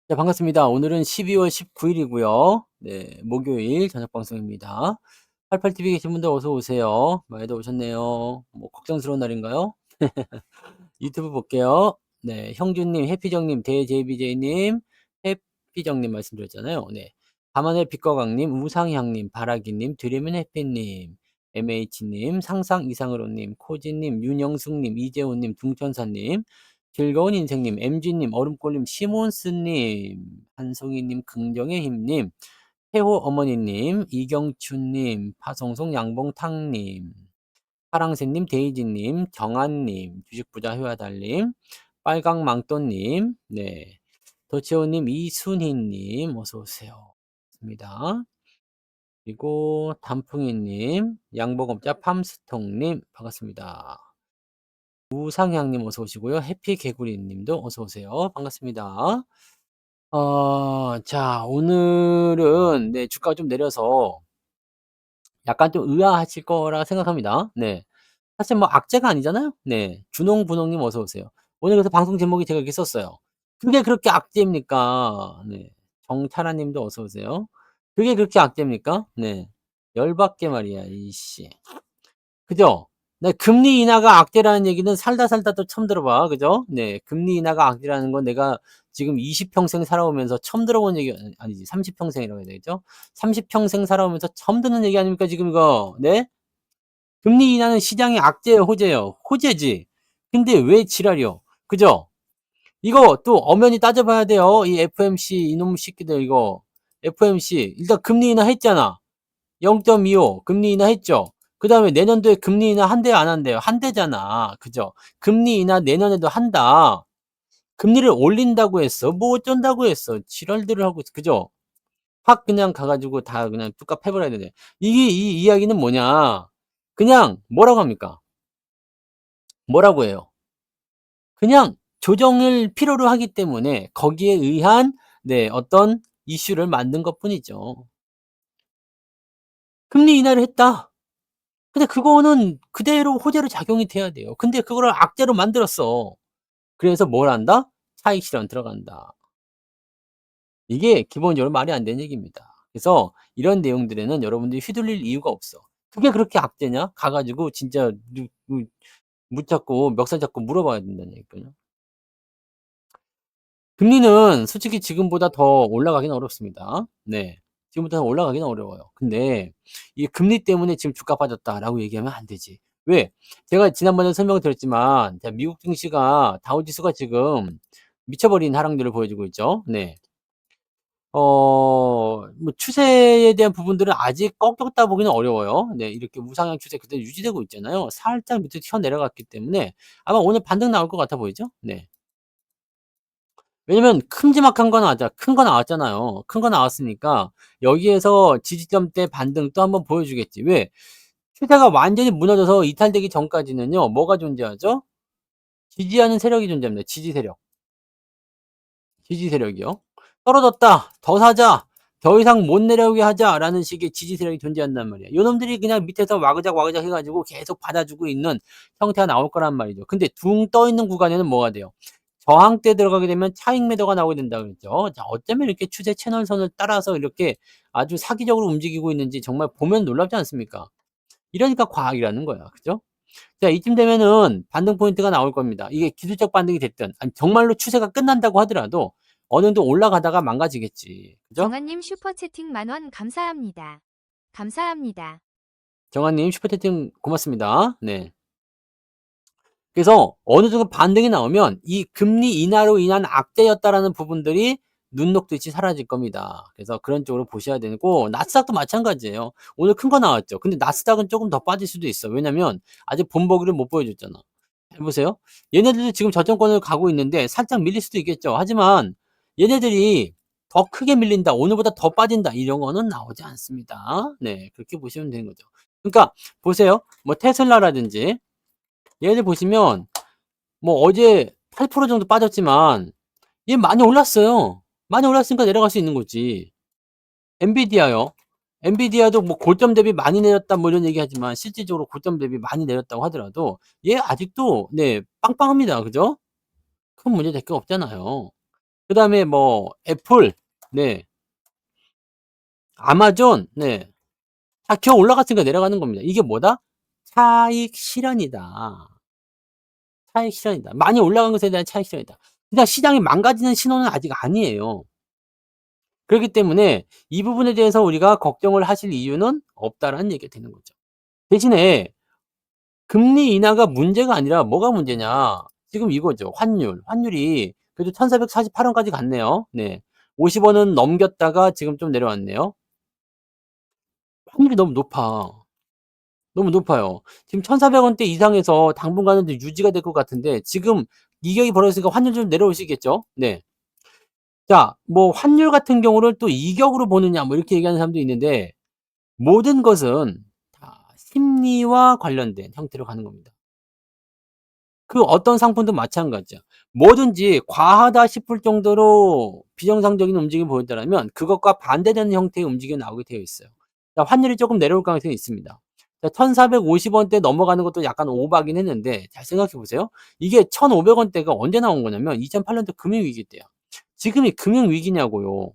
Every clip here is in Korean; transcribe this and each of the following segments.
네, 반갑습니다. 오늘은 12월 19일이고요. 네, 목요일 저녁 방송입니다. 88TV 계신 분들 어서 오세요. 많이들 오셨네요. 뭐 걱정스러운 날인가요? 유튜브 볼게요. 네, 형준님, 해피정님, 대제비제이님, 해피정님 말씀드렸잖아요. 네, 밤하늘 빛과광님, 우상향님, 바라기님, 드림은 해피님, MH님, 상상 이상으로님, 코지님, 윤영숙님, 이재훈님, 둥천사님, 즐거운 인생님, MG님, 얼음골님, 시몬스님, 한송이님, 긍정의 힘님, 태호 어머니님, 이경춘님, 파송송 양봉탕님, 파랑새님, 데이지님, 정한님, 주식부자 회화달님, 빨강망토님, 네, 도치오님, 이순희님, 어서오세요. 반갑습니다. 그리고 단풍이님, 양복업자 팜스통님, 반갑습니다. 우상향님 어서 오시고요. 해피개구리님도 어서 오세요. 반갑습니다. 자, 오늘은 네, 주가가 좀 내려서 약간 좀 의아하실 거라 생각합니다. 네. 사실 뭐 악재가 아니잖아요. 네. 준홍분홍님 어서 오세요. 오늘 그래서 방송 제목이 제가 이렇게 썼어요. "그게 그렇게 악재입니까?" 네. 정찰아님도 어서 오세요. "그게 그렇게 악재입니까?" 네. 열받게 말이야 이씨. 그죠? 네, 금리 인하가 악재라는 얘기는 살다 살다 또 처음 들어봐. 그죠? 네. 금리 인하가 악재라는 건 내가 지금 20 평생 살아오면서 처음 들어본 얘기 아니지 30 평생이라고 해야 되겠죠? 30 평생 살아오면서 처음 듣는 얘기 아닙니까 지금 이거. 네? 금리 인하는 시장의 악재예요, 호재예요? 호재지. 근데 왜 지랄이요? 그죠? 이거 또 엄연히 따져봐야 돼요. 이 FOMC 이놈 새끼들 이거. FOMC 일단 금리 인하 했잖아. 0.25 금리 인하 했죠. 그다음에 내년도에 금리 인하 한대요, 안 한대요? 한대잖아. 그죠? 금리 인하 내년에도 한다. 금리를 올린다고 했어. 뭐 어쩐다고 했어. 지랄들을 하고 있어. 그죠? 확 그냥 가 가지고 다 그냥 뚝갑 해 버려야 되네. 이게 이 이야기는 뭐냐? 그냥 뭐라고 합니까? 뭐라고 해요? 그냥 조정을 필요로 하기 때문에 거기에 의한 네, 어떤 이슈를 만든 것뿐이죠. 금리 인하를 했다. 근데 그거는 그대로 호재로 작용이 돼야 돼요. 근데 그거를 악재로 만들었어. 그래서 뭘 한다? 차익 실현 들어간다. 이게 기본적으로 말이 안 되는 얘기입니다. 그래서 이런 내용들에는 여러분들이 휘둘릴 이유가 없어. 그게 그렇게 악재냐? 가 가지고 진짜 묻잡고 멱살 잡고 물어봐야 된다는 얘기거든요. 금리는 솔직히 지금보다 더 올라가기는 어렵습니다. 네. 지금보다 더 올라가기는 어려워요. 근데 이 "금리 때문에 지금 주가 빠졌다."라고 얘기하면 안 되지. 왜? 제가 지난번에 설명드렸지만 자, 미국 증시가 다우 지수가 지금 미쳐버린 하락률을 보여주고 있죠. 네. 뭐 추세에 대한 부분들은 아직 꺾였다 보기는 어려워요. 네. 이렇게 우상향 추세 그대로 유지되고 있잖아요. 살짝 밑으로 튀어 내려갔기 때문에 아마 오늘 반등 나올 것 같아 보이죠? 네. 왜냐면 큼지막한 거 나왔잖아. 큰 거 나왔잖아요. 큰 거 나왔으니까 여기에서 지지점대 반등 또 한번 보여주겠지. 왜? 추세가 완전히 무너져서 이탈되기 전까지는요. 뭐가 존재하죠? 지지하는 세력이 존재합니다. 지지 세력. 지지 세력이요. "떨어졌다. 더 사자. 더 이상 못 내려오게 하자."라는 식의 지지 세력이 존재한단 말이야. 요놈들이 그냥 밑에서 와그작 해 가지고 계속 받아주고 있는 형태가 나올 거란 말이죠. 근데 둥 떠 있는 구간에는 뭐가 돼요? 저항대 들어가게 되면 차익 매도가 나오게 된다고 그랬죠. 자, 어쩌면 이렇게 추세 채널선을 따라서 이렇게 아주 사기적으로 움직이고 있는지 정말 보면 놀랍지 않습니까? 이러니까 과학이라는 거야. 그죠? 자, 이쯤 되면은 반등 포인트가 나올 겁니다. 이게 기술적 반등이 됐든 아니 정말로 추세가 끝난다고 하더라도 어느 정도 올라가다가 망가지겠지. 그죠? 정한님 슈퍼채팅 10,000원 감사합니다. 감사합니다. 정한님 슈퍼채팅 고맙습니다. 네. 그래서 어느 정도 반등이 나오면 이 금리 인하로 인한 악재였다라는 부분들이 눈 녹듯이 사라질 겁니다. 그래서 그런 쪽으로 보셔야 되고 나스닥도 마찬가지예요. 오늘 큰 거 나왔죠. 근데 나스닥은 조금 더 빠질 수도 있어. 왜냐면 아직 본보기를 못 보여줬잖아. 해 보세요. 얘네들도 지금 저점권을 가고 있는데 살짝 밀릴 수도 있겠죠. 하지만 얘네들이 더 크게 밀린다. 오늘보다 더 빠진다. 이런 거는 나오지 않습니다. 네. 그렇게 보시면 되는 거죠. 그러니까 보세요. 뭐 테슬라라든지 얘네들 보시면 뭐 어제 8% 정도 빠졌지만 얘 많이 올랐어요. 많이 올랐으니까 내려갈 수 있는 거지. 엔비디아요. 엔비디아도 뭐 고점 대비 많이 내렸다 뭐 이런 얘기하지만 실질적으로 고점 대비 많이 내렸다고 하더라도 얘 아직도 네 빵빵합니다. 그죠? 큰 문제 될 게 없잖아요. 그다음에 뭐 애플, 네, 아마존, 네. 다 기어 올라갔으니까 내려가는 겁니다. 이게 뭐다? 차익 실현이다. 차익 실현이다. 많이 올라간 것에 대한 차익 실현이다. 그냥 시장이 망가지는 신호는 아직 아니에요. 그렇기 때문에 이 부분에 대해서 우리가 걱정을 하실 이유는 없다라는 얘기가 되는 거죠. 대신에 금리 인하가 문제가 아니라 뭐가 문제냐? 지금 이거죠. 환율. 환율이 그래도 1,448 원까지 갔네요. 네. 50 원은 넘겼다가 지금 좀 내려왔네요. 환율이 너무 높아. 너무 높아요. 지금 1,400 원대 이상에서 당분간은 좀 유지가 될 것 같은데 지금 이격이 벌어졌으니까 환율 좀 내려오시겠죠? 네. 자, 뭐 환율 같은 경우를 또 이격으로 보느냐 뭐 이렇게 얘기하는 사람도 있는데 모든 것은 다 심리와 관련된 형태로 가는 겁니다. 그 어떤 상품도 마찬가지야. 뭐든지 과하다 싶을 정도로 비정상적인 움직임을 보였다라면 그것과 반대되는 형태의 움직임이 나오게 되어 있어요. 자, 환율이 조금 내려올 가능성이 있습니다. 자, 1,450 원대 넘어가는 것도 약간 오바긴 했는데 잘 생각해 보세요. 이게 1,500 원대가 언제 나온 거냐면 2008년도 금융위기 때야. 지금이 금융위기냐고요.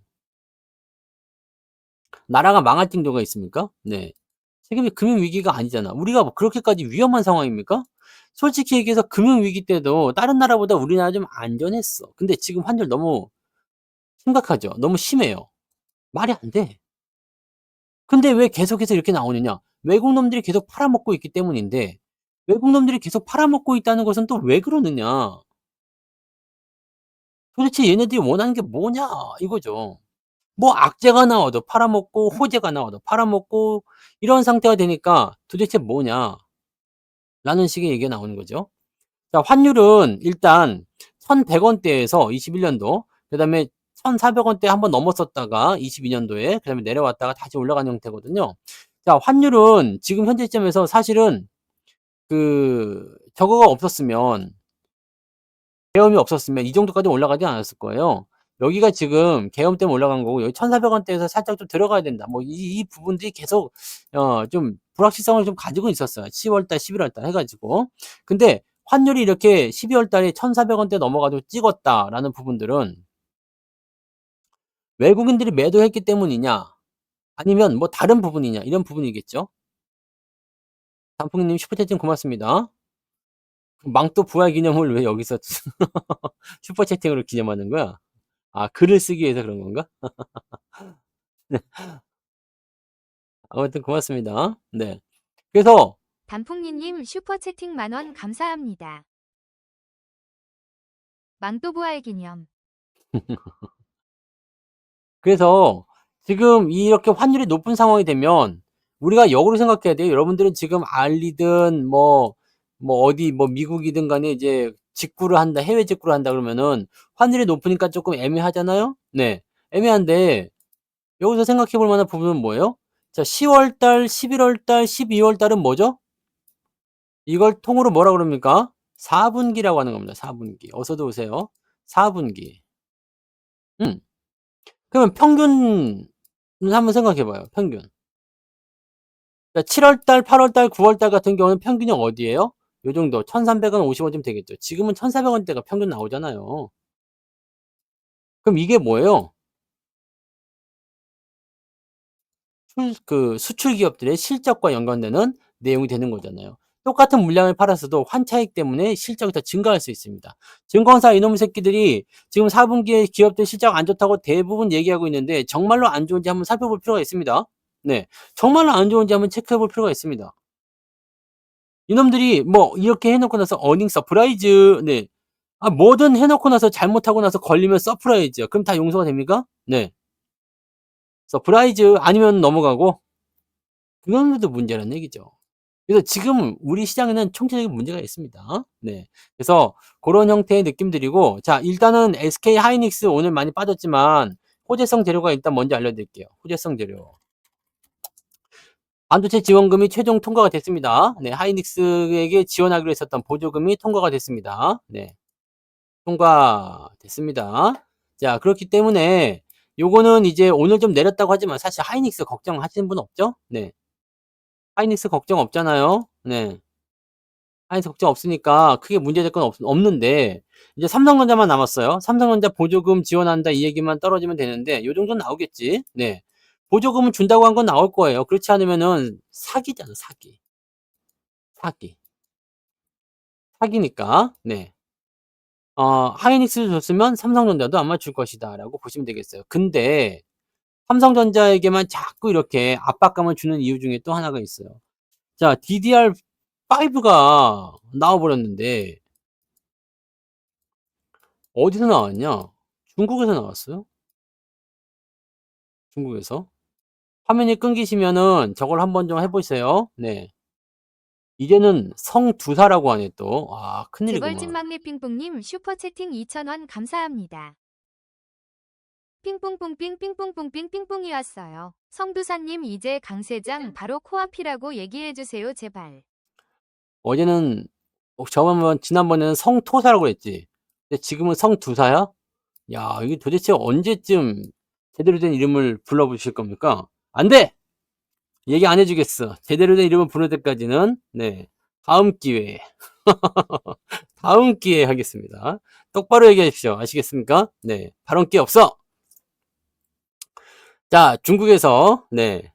나라가 망할 정도가 있습니까? 네. 지금이 금융위기가 아니잖아. 우리가 뭐 그렇게까지 위험한 상황입니까? 솔직히 얘기해서 금융위기 때도 다른 나라보다 우리나라 좀 안전했어. 근데 지금 환율 너무 심각하죠. 너무 심해요. 말이 안 돼. 근데 왜 계속해서 이렇게 나오느냐? 외국 놈들이 계속 팔아먹고 있기 때문인데 외국 놈들이 계속 팔아먹고 있다는 것은 또 왜 그러느냐? 도대체 얘네들이 원하는 게 뭐냐? 이거죠. 뭐 악재가 나와도 팔아먹고 호재가 나와도 팔아먹고 이런 상태가 되니까 도대체 뭐냐? 라는 식의 얘기가 나오는 거죠. 자, 환율은 일단 1,100 원대에서 21년도, 그다음에 1,400 원대 한번 넘었었다가 22년도에 그다음에 내려왔다가 다시 올라가는 형태거든요. 자, 환율은 지금 현재 시점에서 사실은 저거가 없었으면 계엄이 없었으면 이 정도까지 올라가지 않았을 거예요. 여기가 지금 계엄 때문에 올라간 거고 여기 1,400 원대에서 살짝 좀 들어가야 된다. 뭐 이 부분들이 계속 좀 불확실성을 좀 가지고 있었어요. 10월 달, 11월 달 해 가지고. 근데 환율이 이렇게 12월 달에 1,400 원대 넘어 가지고 찍었다라는 부분들은 외국인들이 매도했기 때문이냐 아니면 뭐 다른 부분이냐 이런 부분이겠죠. 단풍이 님 슈퍼채팅 고맙습니다. 망토 부활 기념을 왜 여기서 슈퍼채팅으로 기념하는 거야? 아, 글을 쓰기 위해서 그런 건가? 네. 아무튼 고맙습니다. 네. 그래서 단풍이님 슈퍼채팅 만원 감사합니다. 망토부활 기념. 지금 이렇게 환율이 높은 상황이 되면 우리가 역으로 생각해야 돼요. 여러분들은 지금 알리든 어디 뭐 미국이든 간에 이제 직구를 한다, 해외 직구를 한다 그러면은 환율이 높으니까 조금 애매하잖아요. 네. 애매한데 여기서 생각해 볼 만한 부분은 뭐예요? 자, 10월 달, 11월 달, 12월 달은 뭐죠? 이걸 통으로 뭐라 그럽니까? 4분기라고 하는 겁니다. 4분기. 어서도 오세요. 4분기. 음. 그러면 평균 한번 생각해 봐요. 평균. 자, 7월 달, 8월 달, 9월 달 같은 경우는 평균이 어디예요? 요 정도. 1,300원, 50원쯤 되겠죠. 지금은 1,400원대가 평균 나오잖아요. 그럼 이게 뭐예요? 수출 기업들의 실적과 연관되는 내용이 되는 거잖아요. 똑같은 물량을 팔았어도 환차익 때문에 실적이 더 증가할 수 있습니다. 증권사 이놈의 새끼들이 지금 4분기에 기업들 실적 안 좋다고 대부분 얘기하고 있는데 정말로 안 좋은지 한번 살펴볼 필요가 있습니다. 네. 정말로 안 좋은지 한번 체크해 볼 필요가 있습니다. 이놈들이 뭐 이렇게 해놓고 나서 어닝 서프라이즈, 네. 아, 뭐든 해놓고 나서 잘못하고 나서 걸리면 서프라이즈. 그럼 다 용서가 됩니까? 네. 서프라이즈 아니면 넘어가고 그놈들도 문제라는 얘기죠. 그래서 지금 우리 시장에는 총체적인 문제가 있습니다. 네. 그래서 그런 형태의 느낌들이고 자, 일단은 SK 하이닉스 오늘 많이 빠졌지만 호재성 재료가 일단 먼저 알려드릴게요. 호재성 재료. 반도체 지원금이 최종 통과가 됐습니다. 네, 하이닉스에게 지원하기로 했었던 보조금이 통과가 됐습니다. 네, 통과됐습니다. 자, 그렇기 때문에 요거는 이제 오늘 좀 내렸다고 하지만 사실 하이닉스 걱정하시는 분 없죠? 네, 하이닉스 걱정 없잖아요. 네, 하이닉스 걱정 없으니까 크게 문제될 건 없는데 이제 삼성전자만 남았어요. 삼성전자 보조금 지원한다 이 얘기만 떨어지면 되는데 요 정도는 나오겠지. 네. 보조금은 준다고 한 건 나올 거예요. 그렇지 않으면은 사기잖아, 사기. 사기. 사기니까. 네. 하이닉스 줬으면 삼성전자도 아마 줄 것이다라고 보시면 되겠어요. 근데 삼성전자에게만 자꾸 이렇게 압박감을 주는 이유 중에 또 하나가 있어요. 자, DDR5가 나와 버렸는데 어디서 나왔냐? 중국에서 나왔어요. 중국에서. 화면이 끊기시면은 저걸 한번 좀 해 보세요. 네. 이제는 성두사라고 하네 또. 아, 재벌집 큰일이구만. 막내 핑퐁님 슈퍼채팅 2,000원 감사합니다. 핑퐁퐁핑 핑퐁퐁핑 핑퐁이 왔어요. 성두사님 이제 강세장 바로 코앞이라고 얘기해주세요 제발. 어제는 지난번에는 성토사라고 그랬지. 근데 지금은 성두사야? 야, 이게 도대체 언제쯤 제대로 된 이름을 불러보실 겁니까? 안 돼! 얘기 안 해주겠어. 제대로 된 이름을 부를 때까지는, 네. 다음 기회에. 다음 기회에 하겠습니다. 똑바로 얘기하십시오. 아시겠습니까? 네. 발언 기회 없어! 자, 중국에서, 네.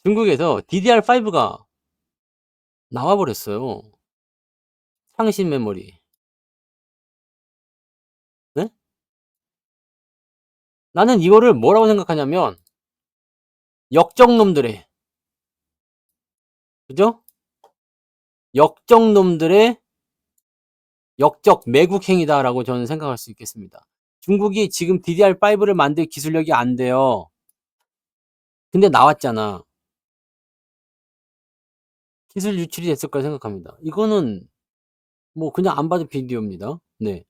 중국에서 DDR5가 나와버렸어요. 상신 메모리. 네? 나는 이거를 뭐라고 생각하냐면, 역적놈들의, 그죠? 역적놈들의 역적 매국행위다라고 저는 생각할 수 있겠습니다. 중국이 지금 DDR5를 만들 기술력이 안 돼요. 근데 나왔잖아. 기술 유출이 됐을 거라 생각합니다. 이거는 뭐 그냥 안 봐도 비디오입니다. 네.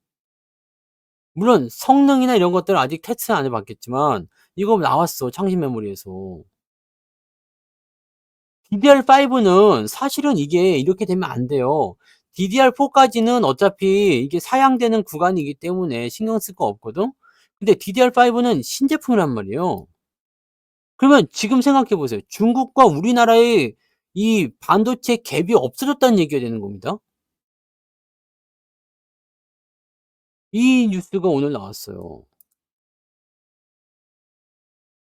물론 성능이나 이런 것들은 아직 테스트 안 해봤겠지만 이거 나왔어. 창신 메모리에서. DDR5는 사실은 이게 이렇게 되면 안 돼요. DDR4까지는 어차피 이게 사양되는 구간이기 때문에 신경 쓸 거 없거든? 근데 DDR5는 신제품이란 말이에요. 그러면 지금 생각해 보세요. 중국과 우리나라의 이 반도체 갭이 없어졌다는 얘기가 되는 겁니다. 이 뉴스가 오늘 나왔어요.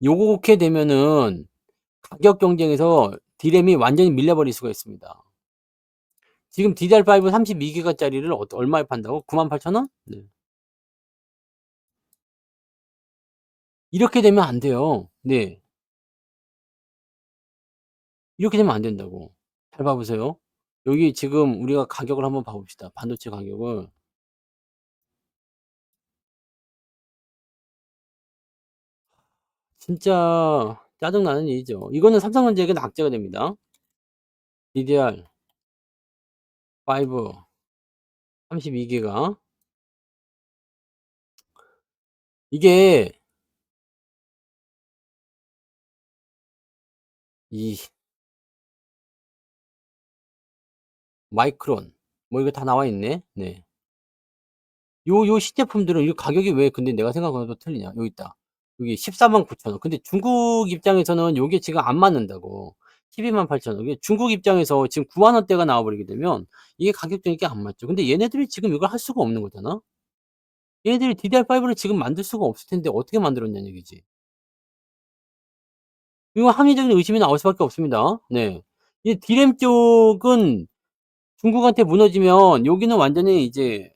요렇게 되면은 가격 경쟁에서 D램이 완전히 밀려버릴 수가 있습니다. 지금 DDR5 32기가짜리를 얼마에 판다고? 98,000원? 네. 이렇게 되면 안 돼요. 네. 이렇게 되면 안 된다고. 잘 봐보세요. 여기 지금 우리가 가격을 한번 봐봅시다. 반도체 가격을. 진짜 짜증나는 일이죠. 이거는 삼성전자에게는 악재가 됩니다. DDR5 32기가. 이게 이 마이크론 뭐 이거 다 나와 있네. 네. 요 신제품들은 이 가격이 왜 근데 내가 생각하는 것도 틀리냐. 여기 있다. 여기 149,000원. 근데 중국 입장에서는 요게 지금 안 맞는다고. 128,000원. 이게 중국 입장에서 지금 9만 원대가 나와 버리게 되면 이게 가격적인 게 안 맞죠. 근데 얘네들이 지금 이걸 할 수가 없는 거잖아. 얘네들이 DDR5를 지금 만들 수가 없을 텐데 어떻게 만들었냐는 얘기지. 이거 합리적인 의심이 나올 수밖에 없습니다. 네. 이 D램 쪽은 중국한테 무너지면 여기는 완전히 이제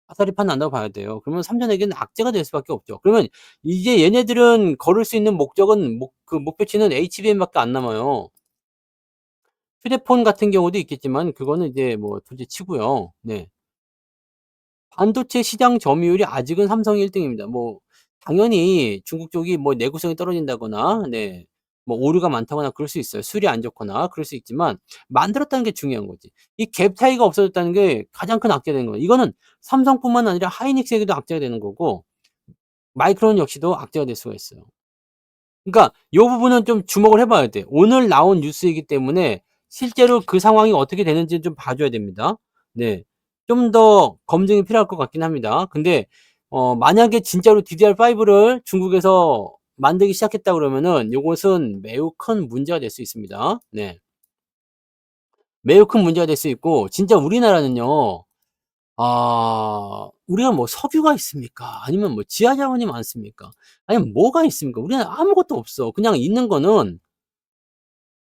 아사리판 난다고 봐야 돼요. 그러면 삼전에게는 악재가 될 수밖에 없죠. 그러면 이제 얘네들은 걸을 수 있는 목적은 그 목표치는 HBM밖에 안 남아요. 휴대폰 같은 경우도 있겠지만 그거는 이제 뭐 둘째 치고요. 네. 반도체 시장 점유율이 아직은 삼성이 1 등입니다. 뭐 당연히 중국 쪽이 뭐 내구성이 떨어진다거나 네. 뭐 오류가 많다거나 그럴 수 있어요. 수율이 안 좋거나 그럴 수 있지만 만들었다는 게 중요한 거지. 이 갭 차이가 없어졌다는 게 가장 큰 악재가 되는 거예요. 이거는 삼성뿐만 아니라 하이닉스에게도 악재가 되는 거고 마이크론 역시도 악재가 될 수가 있어요. 그러니까 요 부분은 좀 주목을 해 봐야 돼. 오늘 나온 뉴스이기 때문에 실제로 그 상황이 어떻게 되는지는 좀 봐 줘야 됩니다. 네. 좀 더 검증이 필요할 것 같긴 합니다. 근데 만약에 진짜로 DDR5를 중국에서 만들기 시작했다 그러면은 요것은 매우 큰 문제가 될 수 있습니다. 네. 매우 큰 문제가 될 수 있고 진짜 우리나라는요. 우리가 뭐 석유가 있습니까? 아니면 뭐 지하 자원이 많습니까? 아니면 뭐가 있습니까? 우리는 아무것도 없어. 그냥 있는 거는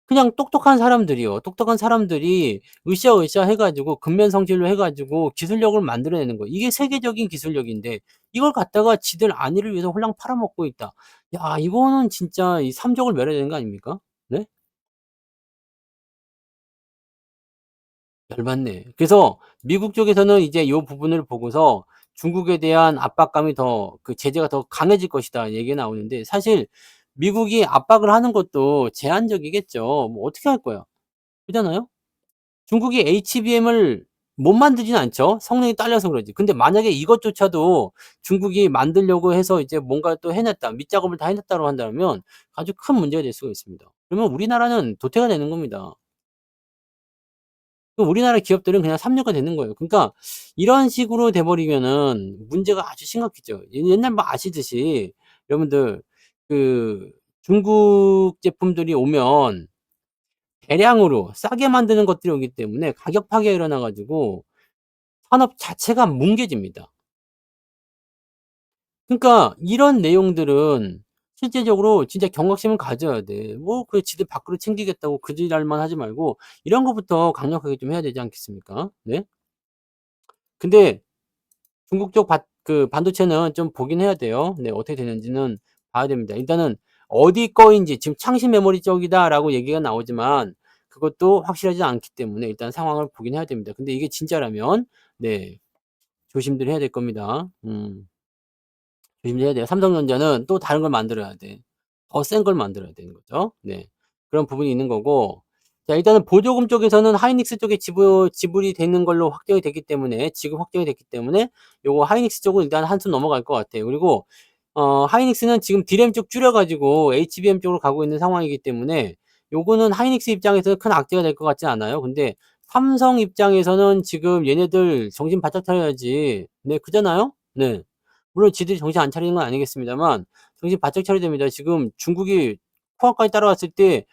그냥 똑똑한 사람들이요. 똑똑한 사람들이 으쌰으쌰 해 가지고 근면성실로 해 가지고 기술력을 만들어내는 거. 이게 세계적인 기술력인데 이걸 갖다가 지들 안위를 위해서 홀랑 팔아먹고 있다. 야, 이거는 진짜 이 삼족을 멸해야 되는 거 아닙니까? 네? 열받네. 그래서 미국 쪽에서는 이제 요 부분을 보고서 중국에 대한 압박감이 더 그 제재가 더 강해질 것이다 얘기가 나오는데, 사실 미국이 압박을 하는 것도 제한적이겠죠. 뭐 어떻게 할 거야. 그잖아요? 중국이 HBM을 못 만들진 않죠. 성능이 딸려서 그러지. 근데 만약에 이것조차도 중국이 만들려고 해서 이제 뭔가 또 해냈다, 밑작업을 다 해냈다고 한다면 아주 큰 문제가 될 수가 있습니다. 그러면 우리나라는 도태가 되는 겁니다. 그럼 우리나라 기업들은 그냥 삼류가 되는 거예요. 그러니까 이런 식으로 돼 버리면은 문제가 아주 심각해져. 옛날 뭐 아시듯이 여러분들, 그 중국 제품들이 오면 대량으로 싸게 만드는 것들이 오기 때문에 가격 파괴가 일어나 가지고 산업 자체가 뭉개집니다. 그러니까 이런 내용들은 실제적으로 진짜 경각심을 가져야 돼. 뭐 그 지들 밥그릇 챙기겠다고 그 지랄만 하지 말고 이런 것부터 강력하게 좀 해야 되지 않겠습니까? 네. 근데 중국 쪽 반도체는 좀 보긴 해야 돼요. 네. 어떻게 되는지는 봐야 됩니다. 일단은 어디 거인지 지금 창신 메모리 쪽이다라고 얘기가 나오지만 그것도 확실하지 않기 때문에 일단 상황을 보긴 해야 됩니다. 근데 이게 진짜라면 네, 조심들 해야 될 겁니다. 조심해야 돼요. 삼성전자는 또 다른 걸 만들어야 돼. 더 센 걸 만들어야 되는 거죠. 네. 그런 부분이 있는 거고. 자, 일단은 보조금 쪽에서는 하이닉스 쪽에 지불이 되는 걸로 확정이 됐기 때문에, 지금 확정이 됐기 때문에 요거 하이닉스 쪽은 일단 한수 넘어갈 것 같아요. 그리고 하이닉스는 지금 D램 쪽 줄여 가지고 HBM 쪽으로 가고 있는 상황이기 때문에 요거는 하이닉스 입장에서는 큰 악재가 될 것 같지 않아요. 근데 삼성 입장에서는 지금 얘네들 정신 바짝 차려야지. 네, 그잖아요? 네. 물론 지들이 정신 안 차리는 건 아니겠습니다만 정신 바짝 차려야 됩니다. 지금 중국이 코앞까지 따라왔을 때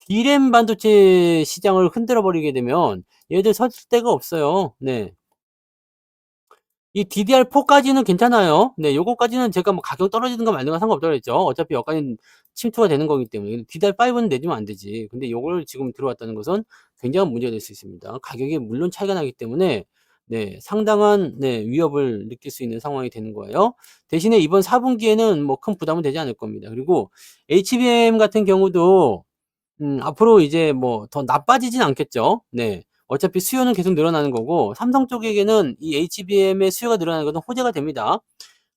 D램 반도체 시장을 흔들어 버리게 되면 얘들 설 데가 없어요. 네. 이 DDR4까지는 괜찮아요. 네, 요거까지는 제가 뭐 가격 떨어지는 거 말는 건 상관없다고 그랬죠. 어차피 여기까지는 침투가 되는 거기 때문에. DDR5는 내주면 안 되지. 근데 요걸 지금 들어왔다는 것은 굉장한 문제가 될 수 있습니다. 가격이 물론 차이가 나기 때문에 네, 상당한 네, 위협을 느낄 수 있는 상황이 되는 거예요. 대신에 이번 4분기에는 뭐 큰 부담은 되지 않을 겁니다. 그리고 HBM 같은 경우도 앞으로 이제 뭐 더 나빠지진 않겠죠. 네. 어차피 수요는 계속 늘어나는 거고 삼성 쪽에게는 이 HBM의 수요가 늘어나는 것은 호재가 됩니다.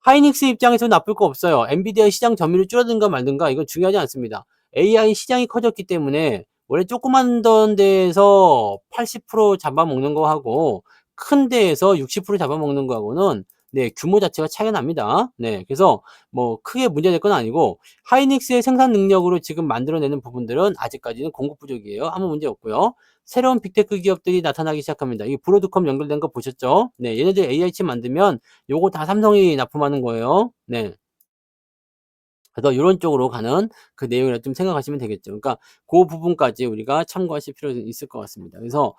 하이닉스 입장에서는 나쁠 거 없어요. 엔비디아 시장 점유율이 줄어든가 말든가 이건 중요하지 않습니다. AI 시장이 커졌기 때문에 원래 조그만 데에서 80% 잡아먹는 거하고 큰 데에서 60% 잡아먹는 거하고는 네, 규모 자체가 차이가 납니다. 네, 그래서 뭐 크게 문제될 건 아니고 하이닉스의 생산 능력으로 지금 만들어내는 부분들은 아직까지는 공급 부족이에요. 아무 문제 없고요. 새로운 빅테크 기업들이 나타나기 시작합니다. 이 브로드컴 연결된 거 보셨죠? 네, 얘네들 AI 칩 만들면 요거 다 삼성이 납품하는 거예요. 네. 그래서 요런 쪽으로 가는 그 내용이라 좀 생각하시면 되겠죠. 그러니까 고 부분까지 우리가 참고하실 필요가 있을 것 같습니다. 그래서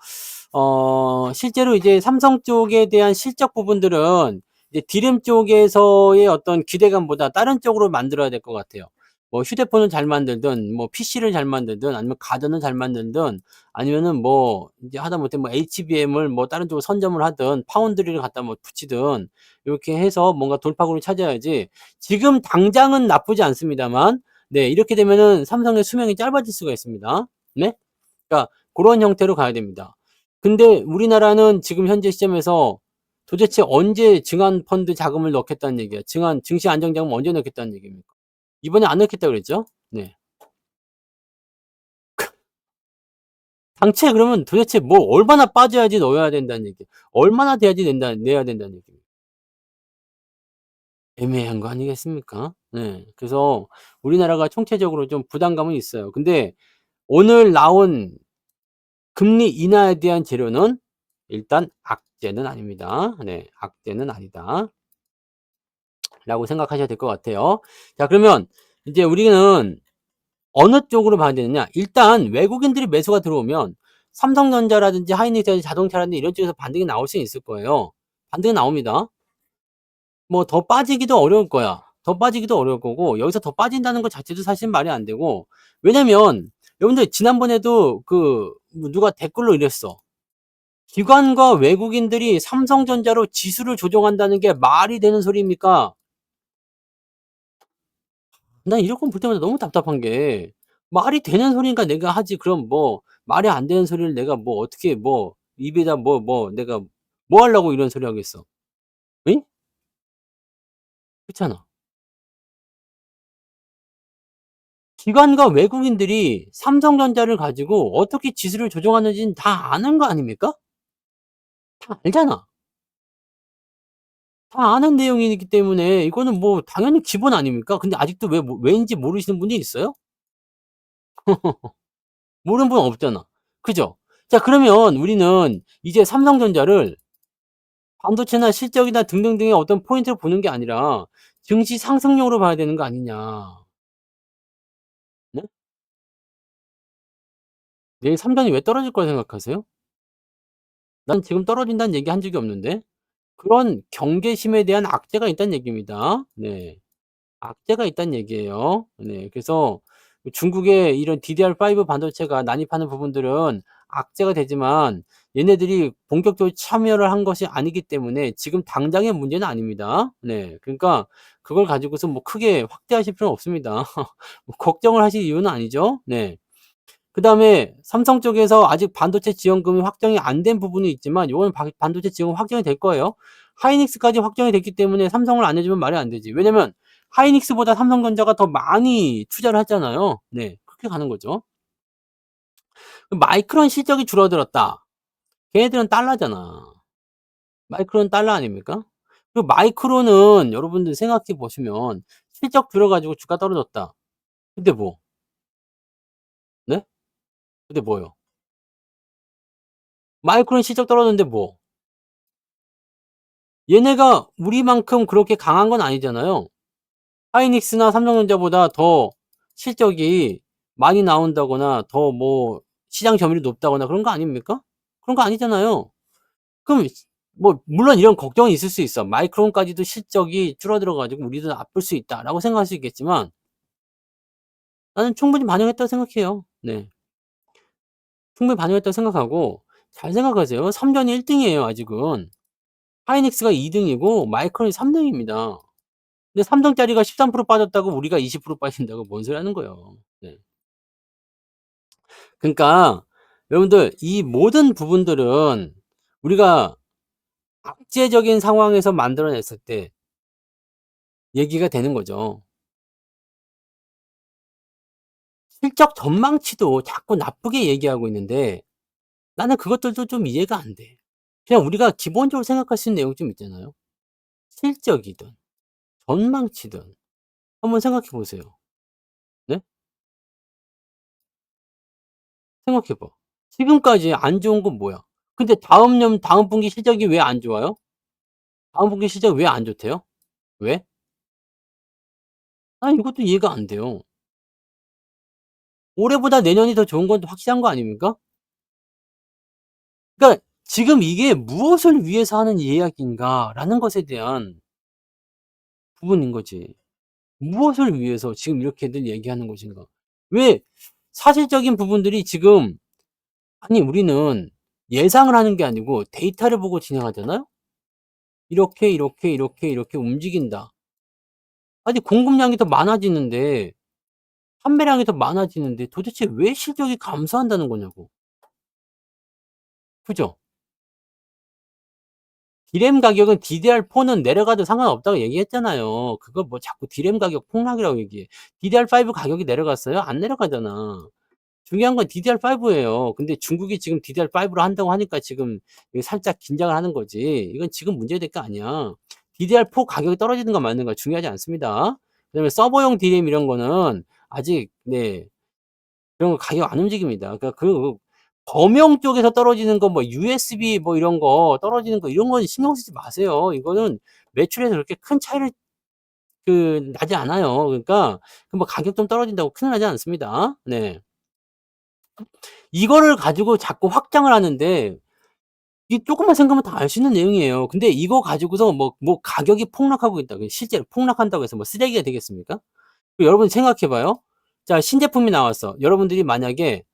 실제로 이제 삼성 쪽에 대한 실적 부분들은 이제 D램 쪽에서의 어떤 기대감보다 다른 쪽으로 만들어야 될 것 같아요. 뭐 휴대폰을 잘 만들든 뭐 PC를 잘 만들든 아니면 가전을 잘 만들든 아니면은 뭐 이제 하다못해 뭐 HBM을 뭐 다른 쪽으로 선점을 하든 파운드리를 갖다 뭐 붙이든 요렇게 해서 뭔가 돌파구를 찾아야지, 지금 당장은 나쁘지 않습니다만 네, 이렇게 되면은 삼성의 수명이 짧아질 수가 있습니다. 네? 그러니까 고런 형태로 가야 됩니다. 근데 우리나라는 지금 현재 시점에서 도대체 언제 증한 펀드 자금을 넣겠다는 얘기야. 증시 안정 자금 언제 넣겠다는 얘기입니까? 이번에 안 넣겠다고 그랬죠? 네. 당최 그러면 도대체 뭐 얼마나 빠져야지 넣어야 된다는 얘기야. 얼마나 돼야지 내야 된다는 얘기입니다. 애매한 거 아니겠습니까? 네. 그래서 우리나라가 총체적으로 좀 부담감은 있어요. 근데 오늘 나온 금리 인하에 대한 재료는 일단 악재는 아닙니다. 네. 악재는 아니다. 라고 생각하셔야 될 것 같아요. 자, 그러면 이제 우리는 어느 쪽으로 봐야 되느냐. 일단 외국인들이 매수가 들어오면 삼성전자라든지 하이닉스라든지 자동차라든지 이런 쪽에서 반등이 나올 수는 있을 거예요. 반대가 나옵니다. 뭐 더 빠지기도 어려울 거야. 더 빠지기도 어려울 거고 여기서 더 빠진다는 것 자체도 사실 말이 안 되고 왜냐면 여러분들 지난번에도 누가 댓글로 이랬어. "기관과 외국인들이 삼성전자로 지수를 조종한다는 게 말이 되는 소리입니까?" 난 이런 거 볼 때마다 너무 답답한 게 말이 되는 소리니까 내가 하지 그럼 뭐 말이 안 되는 소리를 내가 뭐 어떻게 뭐 입에다 내가 뭐 하려고 이런 소리 하겠어. 응? 그렇잖아. 기관과 외국인들이 삼성전자를 가지고 어떻게 지수를 조종하는지는 다 아는 거 아닙니까? 다 알잖아. 다 아는 내용이기 때문에 이거는 뭐 당연히 기본 아닙니까? 근데 아직도 왜인지 모르시는 분이 있어요? 모르는 분 없잖아. 그죠? 자 그러면 우리는 이제 삼성전자를 반도체나 실적이나 등등등의 어떤 포인트를 보는 게 아니라 증시 상승률로 봐야 되는 거 아니냐. 네? 내일 삼성이 왜 떨어질 거라 생각하세요? 난 지금 떨어진다는 얘기 한 적이 없는데. 그런 경계심에 대한 악재가 있다는 얘기입니다. 네. 악재가 있다는 얘기예요. 네. 그래서 중국의 이런 DDR5 반도체가 난입하는 부분들은 악재가 되지만 얘네들이 본격적으로 참여를 한 것이 아니기 때문에 지금 당장의 문제는 아닙니다. 네. 그러니까 그걸 가지고서 뭐 크게 확대하실 필요는 없습니다. 뭐 걱정을 하실 이유는 아니죠. 네. 그다음에 삼성 쪽에서 아직 반도체 지원금이 확정이 안 된 부분이 있지만 요거는 반도체 지원금 확정이 될 거예요. 하이닉스까지 확정이 됐기 때문에 삼성을 안 해주면 말이 안 되지. 왜냐면 하이닉스보다 삼성전자가 더 많이 투자를 했잖아요. 네. 그렇게 가는 거죠. 마이크론 실적이 줄어들었다. 걔네들은 달러잖아. 마이크론 달러 아닙니까? 마이크론은 여러분들 생각해 보시면 실적 줄어 가지고 주가 떨어졌다. 근데 뭐? 네? 근데 뭐요? 마이크론 실적 떨어졌는데 뭐? 얘네가 우리만큼 그렇게 강한 건 아니잖아요. 하이닉스나 삼성전자보다 더 실적이 많이 나온다거나 더 뭐 시장 점유율이 높다거나 그런 거 아닙니까? 그런 거 아니잖아요. 그럼 뭐 물론 이런 걱정이 있을 수 있어. '마이크론까지도 실적이 줄어들어 가지고 우리도 나쁠 수 있다.'라고 생각할 수 있겠지만 나는 충분히 반영했다고 생각해요. 네. 충분히 반영했다고 생각하고 잘 생각하세요. 삼전이 1 등이에요 아직은. 하이닉스가 2 등이고 마이크론이 3 등입니다. 근데 삼성짜리가 13% 빠졌다고 우리가 20% 빠진다고 뭔 소리 하는 거예요. 네. 그러니까 여러분들 이 모든 부분들은 우리가 악재적인 상황에서 만들어 냈을 때 얘기가 되는 거죠. 실적 전망치도 자꾸 나쁘게 얘기하고 있는데 나는 그것들도 좀 이해가 안 돼. 그냥 우리가 기본적으로 생각할 수 있는 내용이 좀 있잖아요. 실적이든 전망치든 한번 생각해 보세요. 네? 생각해 봐. 지금까지 안 좋은 건 뭐야? 근데 다음 분기 실적이 왜 안 좋아요? 다음 분기 실적이 왜 안 좋대요? 왜? 난 이것도 이해가 안 돼요. 올해보다 내년이 더 좋은 건 확실한 거 아닙니까? 그러니까 지금 이게 '무엇을 위해서 하는 이야기인가.'라는 것에 대한 부분인 거지. 무엇을 위해서 지금 이렇게들 얘기하는 것인가? 왜 사실적인 부분들이 지금 아니 우리는 예상을 하는 게 아니고 데이터를 보고 진행하잖아요? 이렇게, 이렇게, 이렇게, 이렇게 움직인다. 아니 공급량이 더 많아지는데 판매량이 더 많아지는데 도대체 왜 실적이 감소한다는 거냐고. 그죠? 디램 가격은 DDR4는 내려가도 상관없다고 얘기했잖아요. 그걸 뭐 자꾸 디램 가격 폭락이라고 얘기해. DDR5 가격이 내려갔어요? 안 내려가잖아. 중요한 건 DDR5예요. 근데 중국이 지금 DDR5로 한다고 하니까 지금 이게 살짝 긴장을 하는 거지. 이건 지금 문제될 게 아니야. DDR4 가격이 떨어지는 거 맞는 거 중요하지 않습니다. 그다음에 서버용 디램 이런 거는 아직 네 그런 거 가격 안 움직입니다. 그러니까 범용 쪽에서 떨어지는 거 뭐 USB 뭐 이런 거 떨어지는 거 이런 건 신경 쓰지 마세요. 이거는 매출에서 그렇게 큰 차이를 나지 않아요. 그러니까 그 뭐 가격 좀 떨어진다고 큰일 나지 않습니다. 네. 이거를 가지고 자꾸 확장을 하는데 이 조금만 생각하면 다 알 수 있는 내용이에요. 근데 이거 가지고서 뭐 가격이 폭락하고 있다. 실제로 폭락한다고 해서 뭐 쓰레기가 되겠습니까? 여러분 생각해 봐요. 자, 신제품이 나왔어. 여러분들이 만약에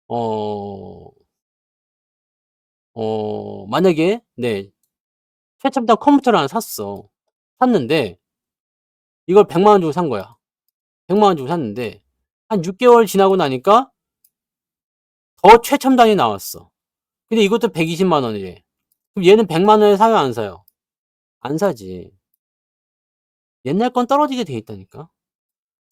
어 만약에 네 최첨단 컴퓨터를 하나 샀어. 샀는데 이걸 100만 원 주고 산 거야. 100만 원 주고 샀는데 한 6개월 지나고 나니까 더 최첨단이 나왔어. 근데 이것도 120만 원이래. 그럼 얘는 100만 원에 사요, 안 사요? 안 사지. 옛날 건 떨어지게 돼 있다니까.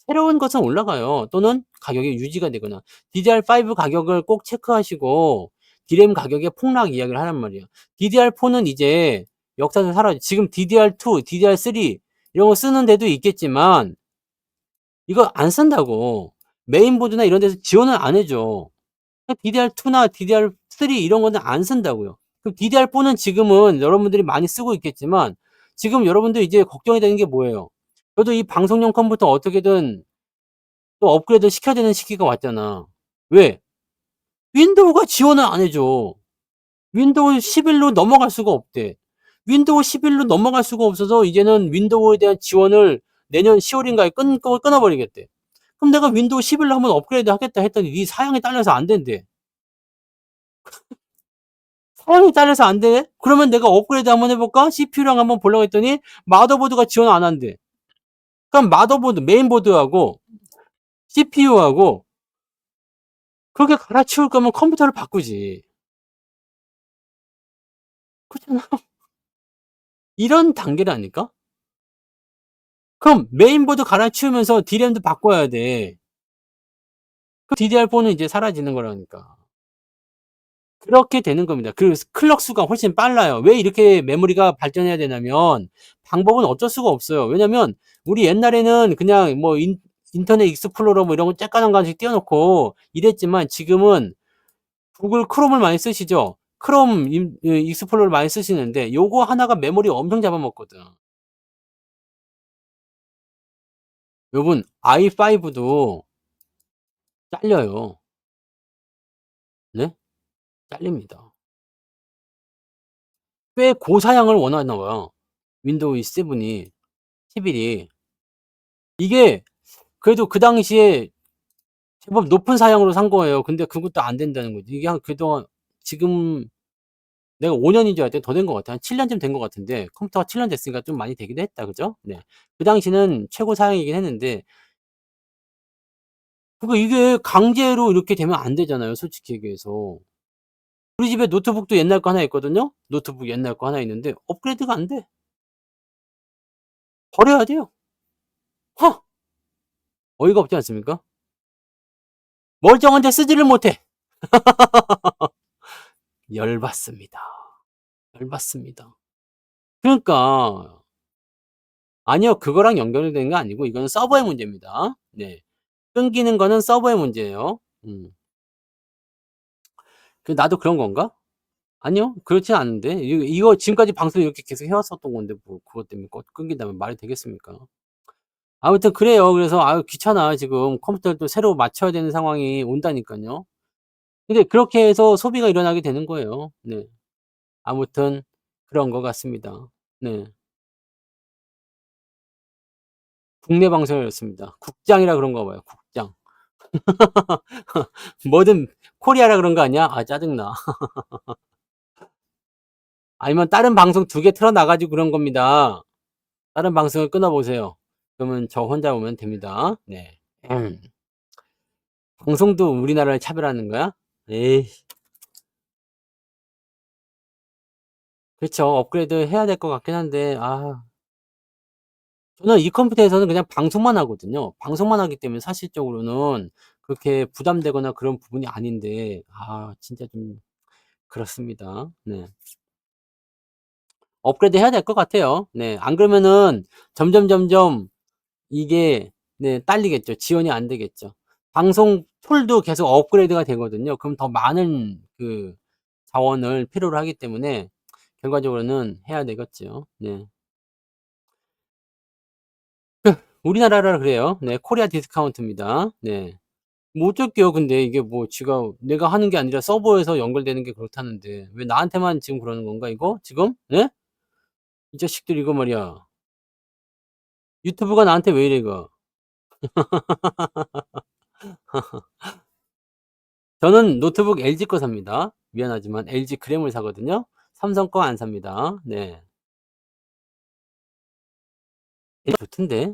새로운 것은 올라가요. 또는 가격이 유지가 되거나. DDR5 가격을 꼭 체크하시고 DRAM 가격의 폭락 이야기를 하란 말이야. DDR4는 이제 역사에서 사라져. 지금 DDR2, DDR3 이런 거 쓰는 데도 있겠지만 이거 안 쓴다고. 메인보드나 이런 데서 지원을 안 해줘. DDR2나 DDR3 이런 거는 안 쓴다고요. 그럼 DDR4는 지금은 여러분들이 많이 쓰고 있겠지만 지금 여러분들 이제 걱정이 되는 게 뭐예요? 저도 이 방송용 컴퓨터 어떻게든 또 업그레이드 시켜야 되는 시기가 왔잖아. 왜? 윈도우가 지원을 안 해줘. 윈도우 11로 넘어갈 수가 없대. 윈도우 11로 넘어갈 수가 없어서 이제는 윈도우에 대한 지원을 내년 10월인가에 끊어버리겠대. 그럼 내가 윈도우 11로 한번 업그레이드 하겠다 했더니 네 사양이 딸려서 안 된대. 사양이 딸려서 안 돼? 그러면 내가 업그레이드 한번 해볼까? CPU랑 한번 보려고 했더니 마더보드가 지원 안 한대. 그럼 마더보드, 메인보드하고 CPU하고 그렇게 갈아치울 거면 컴퓨터를 바꾸지. 그렇잖아. 이런 단계라니까? 그럼 메인보드 갈아치우면서 D램도 바꿔야 돼. 그 DDR4는 이제 사라지는 거라니까. 그렇게 되는 겁니다. 그 클럭 수가 훨씬 빨라요. 왜 이렇게 메모리가 발전해야 되냐면 방법은 어쩔 수가 없어요. 왜냐면 우리 옛날에는 그냥 뭐 인터넷 익스플로러 뭐 이런 거 쬐까만 가지고 띄워놓고 이랬지만 지금은 구글 크롬을 많이 쓰시죠. 크롬 익스플로러를 많이 쓰시는데 요거 하나가 메모리 엄청 잡아먹거든. 여러분 i5도 잘려요. 네? 잘립니다. 꽤 고사양을 원하나 봐요. 윈도우 7이 11이 이게 그래도 그 당시에 제법 높은 사양으로 산 거예요. 근데 그것도 안 된다는 거지. 이게 한 그동안 지금 내가 5년인 줄 알았더니 더 된 것 같아. 한 7년쯤 된 것 같은데 컴퓨터가 7년 됐으니까 좀 많이 되기도 했다. 그죠? 네. 그 당시는 최고 사양이긴 했는데 그거 이게 강제로 이렇게 되면 안 되잖아요. 솔직히 얘기해서. 우리 집에 노트북도 옛날 거 하나 있거든요. 노트북 옛날 거 하나 있는데 업그레이드가 안 돼. 버려야 돼요. 허! 어이가 없지 않습니까? 멀쩡한데 쓰지를 못해. 열받습니다. 열받습니다. 그러니까 아니요. 그거랑 연결이 되는 게 아니고 이거는 서버의 문제입니다. 네. 끊기는 거는 서버의 문제예요. 나도 그런 건가? 아니요. 그렇진 않은데. 이거 지금까지 방송 이렇게 계속 해왔었던 건데 뭐 그것 때문에 끊긴다면 말이 되겠습니까? 아무튼 그래요. 그래서 아유 귀찮아. 지금 컴퓨터를 또 새로 맞춰야 되는 상황이 온다니까요. 근데 그렇게 해서 소비가 일어나게 되는 거예요. 네. 아무튼 그런 것 같습니다. 네. 국내 방송이었습니다. 국장이라 그런가 봐요. 국장. 뭐든 코리아라 그런 거 아니야? 아 짜증나. 아니면 다른 방송 2개 틀어 놔 가지고 그런 겁니다. 다른 방송을 끊어 보세요. 그러면 저 혼자 보면 됩니다. 네. 방송도 우리나라를 차별하는 거야? 에이. 그렇죠. 업그레이드 해야 될 것 같긴 한데 저는 이 컴퓨터에서는 그냥 방송만 하거든요. 방송만 하기 때문에 사실적으로는 그렇게 부담되거나 그런 부분이 아닌데 진짜 좀 그렇습니다. 네. 업그레이드 해야 될 것 같아요. 네. 안 그러면은 점점 이게 네 딸리겠죠. 지원이 안 되겠죠. 방송 툴도 계속 업그레이드가 되거든요. 그럼 더 많은 그 자원을 필요로 하기 때문에 결과적으로는 해야 되겠죠. 네. 우리나라라 그래요. 네. 코리아 디스카운트입니다. 네. 뭐 어쩔게요. 근데 이게 뭐 지가 내가 하는 게 아니라 서버에서 연결되는 게 그렇다는데 왜 나한테만 지금 그러는 건가 이거 지금? 예? 이 자식들 이거 말이야. 유튜브가 나한테 왜 이래 이거. 저는 노트북 LG 거 삽니다. 미안하지만 LG 그램을 사거든요. 삼성 거 안 삽니다. 네. 좋던데.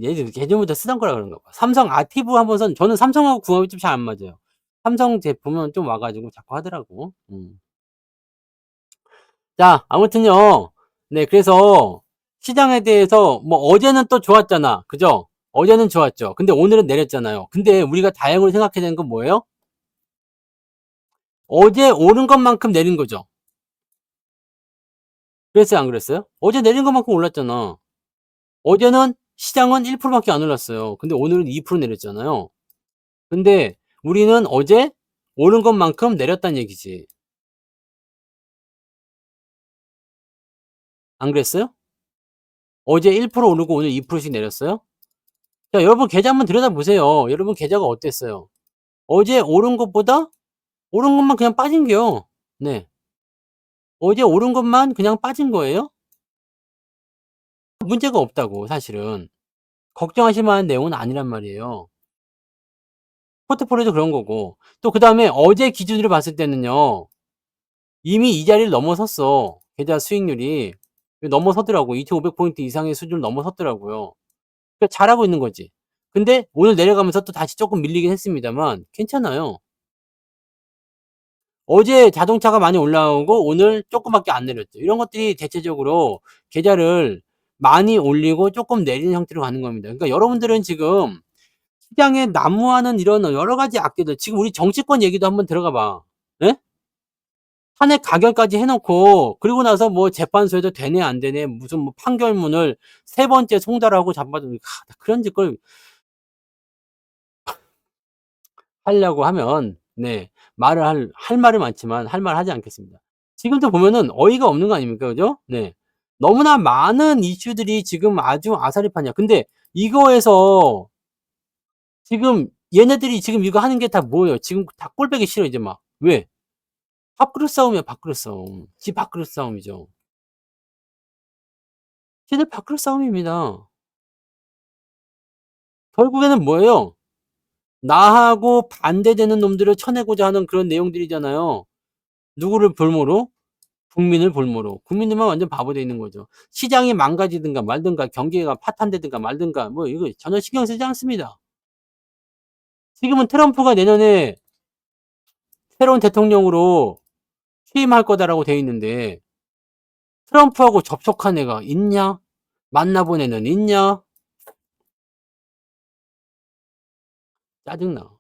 얘들 예전부터 쓰던 거라 그런가 봐. 삼성 아티브 한번 저는 삼성하고 궁합이 좀 잘 안 맞아요. 삼성 제품은 좀 와 가지고 자꾸 하더라고. 자, 아무튼요. 네, 그래서 시장에 대해서 뭐 어제는 또 좋았잖아. 그죠? 어제는 좋았죠. 근데 오늘은 내렸잖아요. 근데 우리가 다행으로 생각해야 되는 건 뭐예요? 어제 오른 것만큼 내린 거죠. 그랬어요, 안 그랬어요? 어제 내린 것만큼 올랐잖아. 어제는 시장은 1%밖에 안 올랐어요. 근데 오늘은 2% 내렸잖아요. 근데 우리는 어제 오른 것만큼 내렸다는 얘기지. 안 그랬어요? 어제 1% 오르고 오늘 2%씩 내렸어요? 자, 여러분 계좌 한번 들여다보세요. 여러분 계좌가 어땠어요? 어제 오른 것보다 오른 것만 그냥 빠진겨. 네. 어제 오른 것만 그냥 빠진 거예요? 문제가 없다고 사실은. 걱정하실 만한 내용은 아니란 말이에요. 포트폴리오도 그런 거고. 또 그다음에 어제 기준으로 봤을 때는요. 이미 이 자리를 넘어섰어. 계좌 수익률이. 넘어섰더라고. 2,500 포인트 이상의 수준을 넘어섰더라고요. 그러니까 잘하고 있는 거지. 근데 오늘 내려가면서 또 다시 쪼끔 밀리긴 했습니다만 괜찮아요. 어제 자동차가 많이 올라오고 오늘 조금밖에 안 내렸죠. 이런 것들이 대체적으로 계좌를 많이 올리고 조금 내리는 형태로 가는 겁니다. 그러니까 여러분들은 지금 시장에 난무하는 이런 여러 가지 악재들, 지금 우리 정치권 얘기도 한번 들어가 봐. 예? 탄핵 가결까지 해놓고 그리고 나서 뭐 재판소에서 되네 안 되네 무슨 뭐 판결문을 세 번째 송달하고 잡아도 그런 짓걸 하려고 하면 네 말을 할 말은 많지만 할 말 하지 않겠습니다. 지금도 보면은 어이가 없는 거 아닙니까? 그죠? 네. 너무나 많은 이슈들이 지금 아주 아사리판이야. 근데 이거에서 지금 얘네들이 지금 이거 하는 게 다 뭐예요? 지금 다 꼴보기 싫어 이제 막. 왜? 밥그릇 싸움이야, 밥그릇 싸움. 지 밥그릇 싸움이죠. 쟤들 밥그릇 싸움입니다. 결국에는 뭐예요? 나하고 반대되는 놈들을 쳐내고자 하는 그런 내용들이잖아요. 누구를 볼모로? 국민을 볼모로. 국민들만 완전 바보 돼 있는 거죠. 시장이 망가지든가 말든가 경기가 파탄되든가 말든가 뭐 이거 전혀 신경 쓰지 않습니다. 지금은 트럼프가 내년에 새로운 대통령으로 취임할 거다라고 돼 있는데 트럼프하고 접촉한 애가 있냐? 만나본 애는 있냐? 짜증나.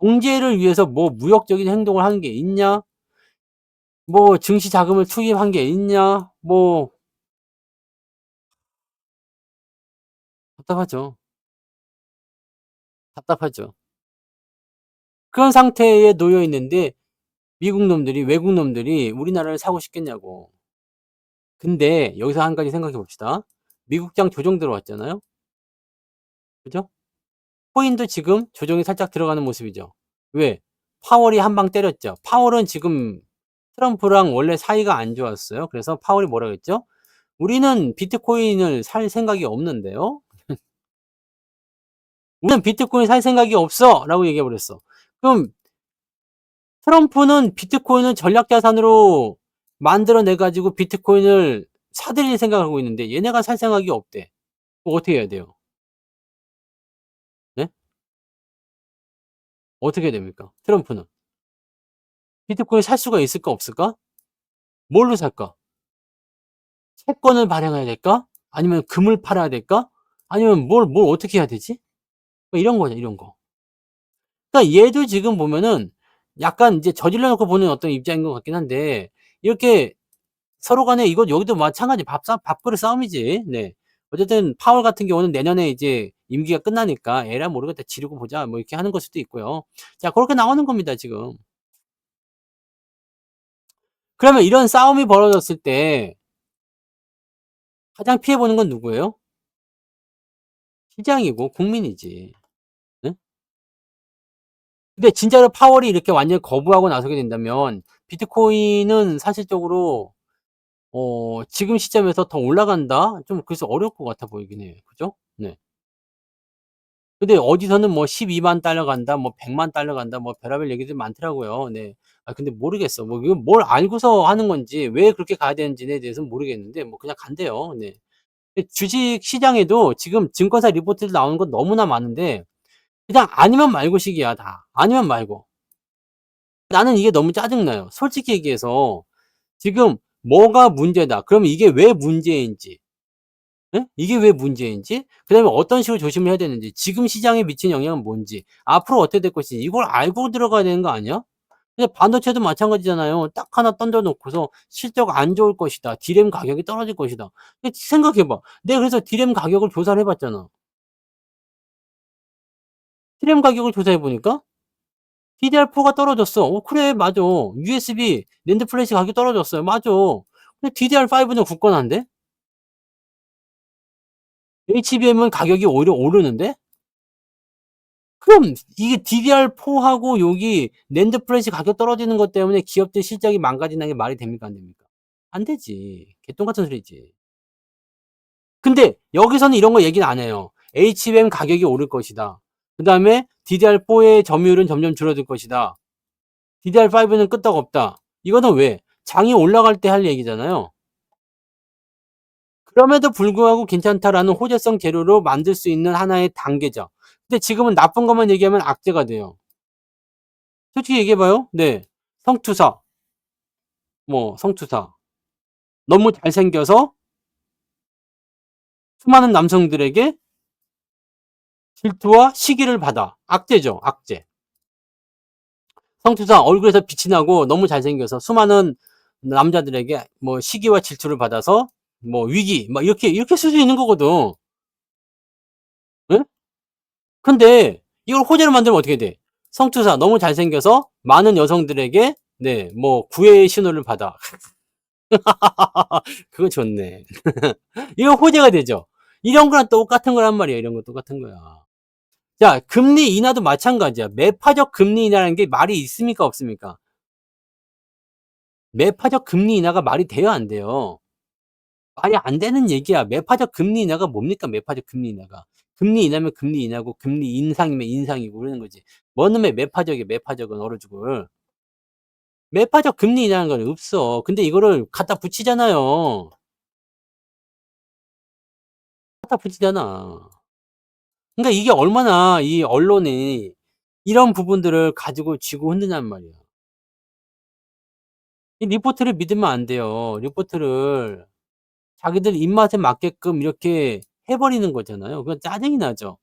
경제를 위해서 뭐 무역적인 행동을 하는 게 있냐? 뭐 증시 자금을 투입한 게 있냐? 뭐 답답하죠. 답답하죠. 그런 상태에 놓여 있는데 미국 놈들이 외국 놈들이 우리나라를 사고 싶겠냐고. 근데 여기서 한 가지 생각해 봅시다. 미국장 조정 들어왔잖아요. 그죠? 코인도 지금 조정이 살짝 들어가는 모습이죠. 왜? 파월이 한 방 때렸죠. 파월은 지금 트럼프랑 원래 사이가 안 좋았어요. 그래서 파월이 뭐라 그랬죠? "우리는 비트코인을 살 생각이 없는데요." "우리는 비트코인 살 생각이 없어."라고 얘기해 버렸어. 그럼 트럼프는 비트코인을 전략 자산으로 만들어내 가지고 비트코인을 사들일 생각을 하고 있는데 얘네가 살 생각이 없대. 그럼 어떻게 해야 돼요? 네? 어떻게 해야 됩니까? 트럼프는. 비트코인 살 수가 있을까 없을까? 뭘로 살까? 채권을 발행해야 될까? 아니면 금을 팔아야 될까? 아니면 뭘 어떻게 해야 되지? 뭐 이런 거죠, 이런 거. 그러니까 얘도 지금 보면은 약간 이제 저질러 놓고 보는 어떤 입장인 것 같긴 한데 이렇게 서로 간에 이거 여기도 마찬가지 밥그릇 싸움이지. 네. 어쨌든 파월 같은 경우는 내년에 이제 임기가 끝나니까 '에라 모르겠다. 지르고 보자.' 뭐 이렇게 하는 걸 수도 있고요. 자 고렇게 나오는 겁니다, 지금. 그러면 이런 싸움이 벌어졌을 때 가장 피해 보는 건 누구예요? 시장이고 국민이지. 근데 진짜로 파월이 이렇게 완전히 거부하고 나서게 된다면 비트코인은 사실적으로 지금 시점에서 더 올라간다? 좀 그래서 어려울 것 같아 보이긴 해요. 그죠? 네. 근데 어디서는 뭐 120,000 달러 간다, 뭐 100,000 달러 간다, 뭐 별의별 얘기들이 많더라고요. 네. 근데 모르겠어. 뭐 이건 뭘 알고서 하는 건지 왜 그렇게 가야 되는지에 대해서는 모르겠는데 뭐 그냥 간대요. 네. 주식 시장에도 지금 증권사 리포트들 나오는 건 너무나 많은데 그냥 아니면 말고 식이야 다. 아니면 말고. 나는 이게 너무 짜증나요. 솔직히 얘기해서 지금 뭐가 문제다. 그러면 이게 왜 문제인지, 예? 이게 왜 문제인지, 그다음에 어떤 식으로 조심을 해야 되는지, 지금 시장에 미치는 영향은 뭔지, 앞으로 어떻게 될 것인지 이걸 알고 들어가야 되는 거 아니야? 근데 반도체도 마찬가지잖아요. 딱 하나 던져 놓고서 실적 안 좋을 것이다. 디램 가격이 떨어질 것이다. 근데 생각해 봐. 내가 그래서 디램 가격을 조사를 해 봤잖아. 디램 가격을 조사해 보니까 DDR4가 떨어졌어. 그래 맞아. USB 낸드 플래시 가격이 떨어졌어요. 맞아. 근데 DDR5는 굳건한데? HBM은 가격이 오히려 오르는데? 그럼 이게 DDR4하고 여기 낸드 플래시 가격 떨어지는 것 때문에 기업들 실적이 망가진다는 게 말이 됩니까 안 됩니까? 안 되지. 개똥 같은 소리지. 근데 여기서는 이런 거 얘기는 안 해요. HBM 가격이 오를 것이다. 그다음에 DDR4의 점유율은 점점 줄어들 것이다. DDR5는 끄떡없다. 이거는 왜? 장이 올라갈 때 할 얘기잖아요. 그럼에도 불구하고 괜찮다라는 호재성 재료로 만들 수 있는 하나의 단계죠. 근데 지금은 나쁜 것만 얘기하면 악재가 돼요. 솔직히 얘기해 봐요. 네. 성투사. 뭐 성투사. 너무 잘생겨서 수많은 남성들에게 질투와 시기를 받아. 악재죠. 악재. 성투사 얼굴에서 빛이 나고 너무 잘생겨서 수많은 남자들에게 뭐 시기와 질투를 받아서 뭐 위기 막 이렇게 쓸 수 있는 거거든. 예? 근데 이걸 호재로 만들면 어떻게 돼? 성투사 너무 잘생겨서 많은 여성들에게 네, 뭐 구애의 신호를 받아. 그거 좋네. 이거 호재가 되죠. 이런 거랑 똑같은 거란 말이에요. 이런 거 똑같은 거야. 자, 금리 인하도 마찬가지야. 매파적 금리 인하라는 게 말이 있습니까? 없습니까? 매파적 금리 인하가 말이 돼요? 안 돼요? 말이 안 되는 얘기야. 매파적 금리 인하가 뭡니까? 매파적 금리 인하가. 금리 인하면 금리 인하고 금리 인상이면 인상이고 그러는 거지. 뭔 놈의 매파적이야. 매파적은 얼어 죽을. 매파적 금리 인하는 건 없어. 근데 이거를 갖다 붙이잖아요. 갖다 붙이잖아. 그러니까 이게 얼마나 이 언론이 이런 부분들을 가지고 쥐고 흔드냔 말이야. 이 리포트를 믿으면 안 돼요. 리포트를 자기들 입맛에 맞게끔 이렇게 해 버리는 거잖아요. 그건 짜증이 나죠.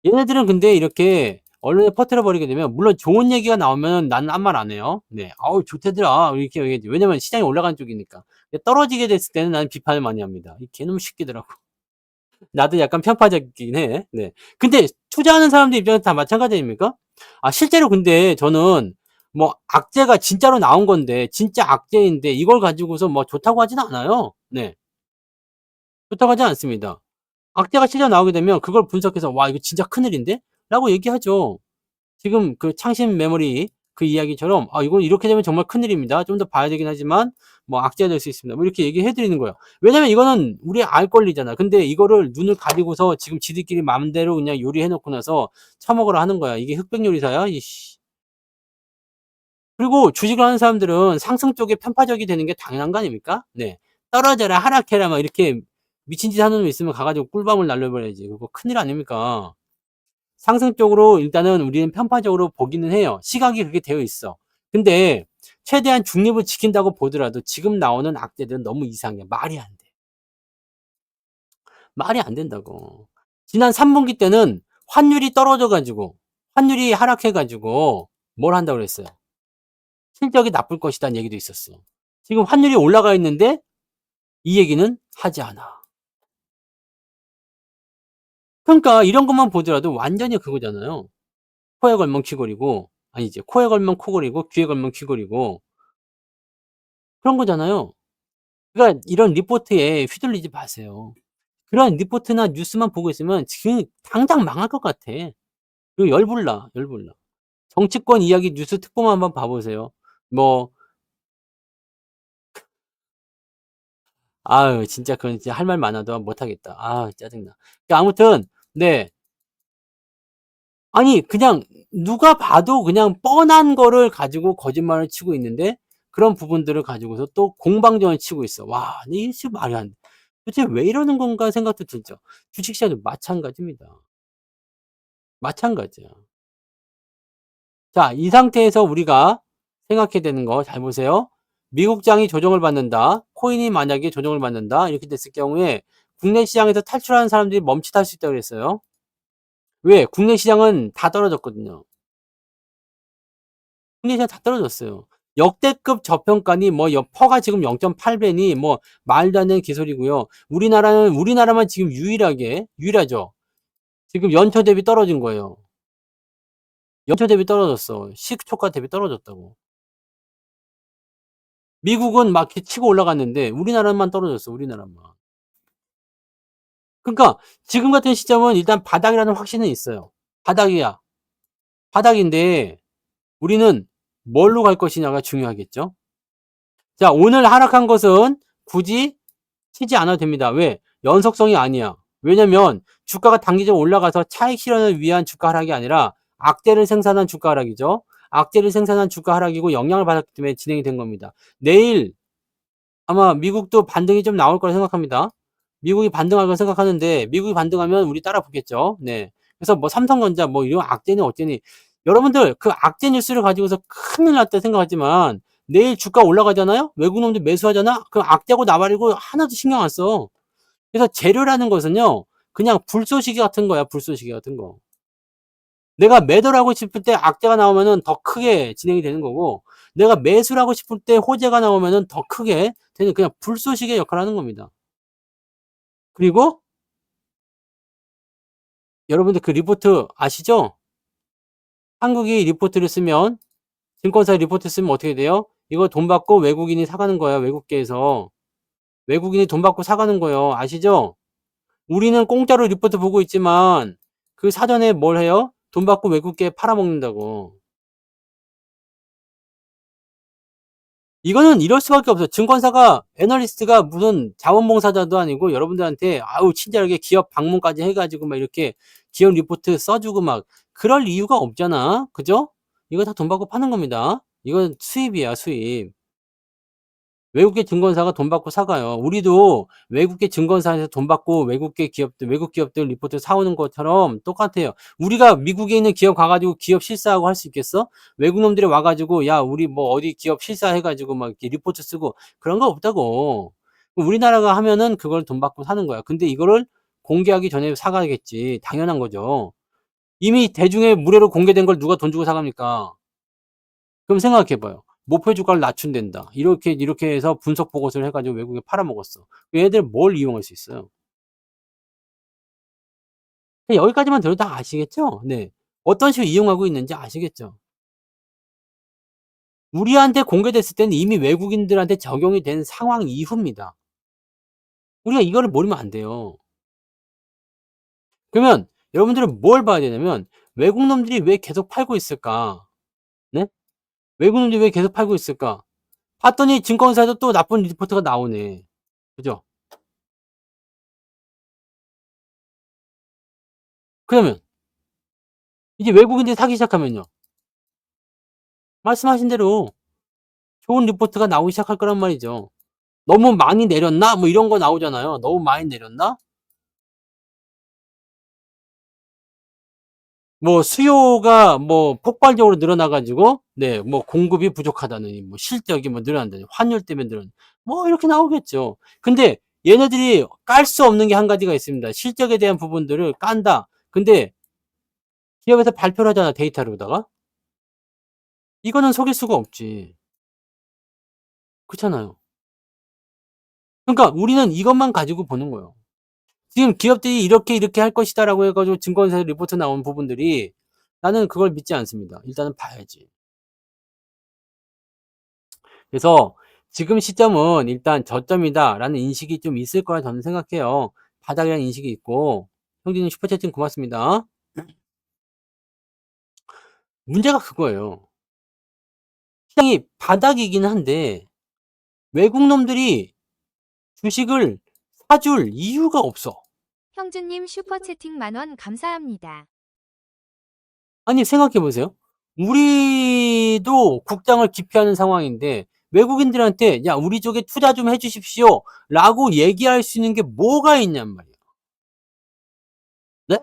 얘네들은 근데 이렇게 언론에 퍼뜨려 버리게 되면 물론 좋은 얘기가 나오면 나는 아무 말 안 해요. 네. "어우 좋대더라." 이렇게 얘기하지. 왜냐면 시장이 올라가는 쪽이니까. 근데 떨어지게 됐을 때는 나는 비판을 많이 합니다. 이 개놈 새끼들하고. 나도 약간 편파적이긴 해. 네. 근데 투자하는 사람들 입장에서 다 마찬가지 아닙니까? 실제로 근데 저는 뭐 악재가 진짜로 나온 건데 진짜 악재인데 이걸 가지고서 뭐 좋다고 하지는 않아요. 네. 좋다고 하지 않습니다. 악재가 실제로 나오게 되면 그걸 분석해서 '와 이거 진짜 큰일인데?' 라고 얘기하죠. 지금 그 창신 메모리 그 이야기처럼 이건 이렇게 되면 정말 큰일입니다. 좀 더 봐야 되긴 하지만 뭐 악재가 될 수 있습니다." 뭐 이렇게 얘기해 드리는 거예요. 왜냐면 이거는 우리 알 권리잖아. 근데 이거를 눈을 가리고서 지금 지들끼리 맘대로 그냥 요리해 놓고 나서 처먹으라 하는 거야. 이게 흑백 요리사야? 이씨. 그리고 주식을 하는 사람들은 상승 쪽에 편파적이 되는 게 당연한 거 아닙니까? 네. "떨어져라. 하락해라." 막 이렇게 미친 짓 하는 놈 있으면 가 가지고 꿀밤을 날려 버려야지. 그거 큰일 아닙니까? 상승적으로 일단은 우리는 편파적으로 보기는 해요. 시각이 그렇게 되어 있어. 근데 최대한 중립을 지킨다고 보더라도 지금 나오는 악재들은 너무 이상해. 말이 안 돼. 말이 안 된다고. 지난 3분기 때는 환율이 떨어져 가지고 환율이 하락해 가지고 뭘 한다고 그랬어요? "실적이 나쁠 것이다."는 얘기도 있었어. 지금 환율이 올라가 있는데 이 얘기는 하지 않아. 그러니까 이런 것만 보더라도 완전히 그거잖아요. 코에 걸면 귀걸이고 아니지. 코에 걸면 코걸이고 귀에 걸면 귀걸이고 그런 거잖아요. 그러니까 이런 리포트에 휘둘리지 마세요. 그런 리포트나 뉴스만 보고 있으면 지금 당장 망할 것 같아. 그리고 열불나, 열불나. 정치권 이야기 뉴스 특보만 한번 봐 보세요. 뭐 아유 진짜 그건 진짜 할 말 많아도 못 하겠다. 아 짜증나. 아무튼 네. 아니 그냥 누가 봐도 그냥 뻔한 거를 가지고 거짓말을 치고 있는데 그런 부분들을 가지고서 또 공방전을 치고 있어. 와 이게 지금 말이 안 돼. 도대체 왜 이러는 건가 생각도 들죠. 주식시장도 마찬가지입니다. 마찬가지야. 자, 이 상태에서 우리가 생각해야 되는 거 잘 보세요. 미국장이 조정을 받는다. 코인이 만약에 조정을 받는다. 이렇게 됐을 경우에 국내 시장에서 탈출하는 사람들이 멈칫할 수 있다고 그랬어요. 왜? 국내 시장은 다 떨어졌거든요. 국내 시장 다 떨어졌어요. 역대급 저평가니 퍼가 지금 0.8배니 말도 안 되는 개소리고요. 우리나라만 지금 유일하죠. 지금 연초 대비 떨어진 거예요. 연초 대비 떨어졌어. 시초가 대비 떨어졌다고. 미국은 막 이렇게 치고 올라갔는데 우리나라만 떨어졌어. 우리나라만. 그러니까 지금 같은 시점은 일단 바닥이라는 확신은 있어요. 바닥이야. 바닥인데 우리는 뭘로 갈 것이냐가 중요하겠죠. 자, 오늘 하락한 것은 굳이 치지 않아도 됩니다. 왜? 연속성이 아니야. 왜냐면 주가가 단기적으로 올라가서 차익 실현을 위한 주가 하락이 아니라 악재를 생산한 주가 하락이죠. 악재를 생산한 주가 하락이고 영향을 받았기 때문에 진행이 된 겁니다. 내일 아마 미국도 반등이 좀 나올 거라 생각합니다. 미국이 반등할 걸 생각하는데 미국이 반등하면 우리 따라 붙겠죠. 네. 그래서 삼성전자 이런 악재니 어쩌니 여러분들 그 악재 뉴스를 가지고서 큰일 났다 생각하지만 내일 주가 올라가잖아요. 외국 놈들 매수하잖아. 그 악재고 나발이고 하나도 신경 안 써. 그래서 재료라는 것은요. 그냥 불쏘시개 같은 거야. 불쏘시개 같은 거. 내가 매도를 하고 싶을 때 악재가 나오면은 더 크게 진행이 되는 거고 내가 매수를 하고 싶을 때 호재가 나오면은 더 크게 되는 그냥 불쏘시개 역할을 하는 겁니다. 그리고 여러분들 그 리포트 아시죠? 한국이 리포트를 쓰면 증권사 리포트 쓰면 어떻게 돼요? 이거 돈 받고 외국인이 사가는 거야. 외국계에서. 외국인이 돈 받고 사가는 거예요. 아시죠? 우리는 공짜로 리포트 보고 있지만 그 사전에 뭘 해요? 돈 받고 외국계에 팔아먹는다고. 이거는 이럴 수밖에 없어요. 증권사가 애널리스트가 무슨 자원봉사자도 아니고 여러분들한테 아우 친절하게 기업 방문까지 해가지고 막 이렇게 기업 리포트 써주고 막 그럴 이유가 없잖아. 그죠? 이거 다 돈 받고 파는 겁니다. 이건 수입이야 수입. 외국계 증권사가 돈 받고 사가요. 우리도 외국계 증권사에서 돈 받고 외국 기업들 리포트 사오는 것처럼 똑같아요. 우리가 미국에 있는 기업 가가지고 기업 실사하고 할 수 있겠어? 외국 놈들이 와가지고 야 우리 어디 기업 실사해가지고 막 이렇게 리포트 쓰고 그런 거 없다고. 우리나라가 하면은 그걸 돈 받고 사는 거야. 근데 이거를 공개하기 전에 사가겠지. 당연한 거죠. 이미 대중의 무료로 공개된 걸 누가 돈 주고 사갑니까? 그럼 생각해 봐요. 목표 주가를 낮춘댄다. 이렇게 해서 분석 보고서를 해가지고 외국에 팔아먹었어. 얘들 뭘 이용할 수 있어요? 여기까지만 들어도 다 아시겠죠? 네. 어떤 식으로 이용하고 있는지 아시겠죠? 우리한테 공개됐을 때는 이미 외국인들한테 적용이 된 상황 이후입니다. 우리가 이거를 모르면 안 돼요. 그러면 여러분들은 뭘 봐야 되냐면 외국 놈들이 왜 계속 팔고 있을까? 네? 외국 놈들이 왜 계속 팔고 있을까? 봤더니 증권사에서 또 나쁜 리포트가 나오네. 그죠? 그러면 이제 외국인들이 사기 시작하면요. 말씀하신 대로 좋은 리포트가 나오기 시작할 거란 말이죠. 너무 많이 내렸나? 이런 거 나오잖아요. 너무 많이 내렸나? 수요가 폭발적으로 늘어나 가지고 네 공급이 부족하다느니 실적이 늘어난다니 환율 때문에 늘어난 이렇게 나오겠죠. 근데 얘네들이 깔 수 없는 게 한 가지가 있습니다. 실적에 대한 부분들을 깐다. 근데 기업에서 발표를 하잖아, 데이터로다가. 이거는 속일 수가 없지. 그렇잖아요. 그러니까 우리는 이것만 가지고 보는 거예요. 지금 기업들이 이렇게 할 것이다라고 해가지고 증권사에서 리포트 나온 부분들이 나는 그걸 믿지 않습니다. 일단은 봐야지. 그래서 지금 시점은 일단 저점이다라는 인식이 좀 있을 거라 저는 생각해요. 바닥이라는 인식이 있고. 형제님 슈퍼채팅 고맙습니다. 문제가 그거예요. 시장이 바닥이긴 한데 외국 놈들이 주식을 사줄 이유가 없어. 형주님 슈퍼채팅 10,000원 감사합니다. 아니 생각해 보세요. 우리도 국장을 기피하는 상황인데 외국인들한테 "야 우리 쪽에 투자 좀 해 주십시오."라고 얘기할 수 있는 게 뭐가 있냔 말이에요. 네?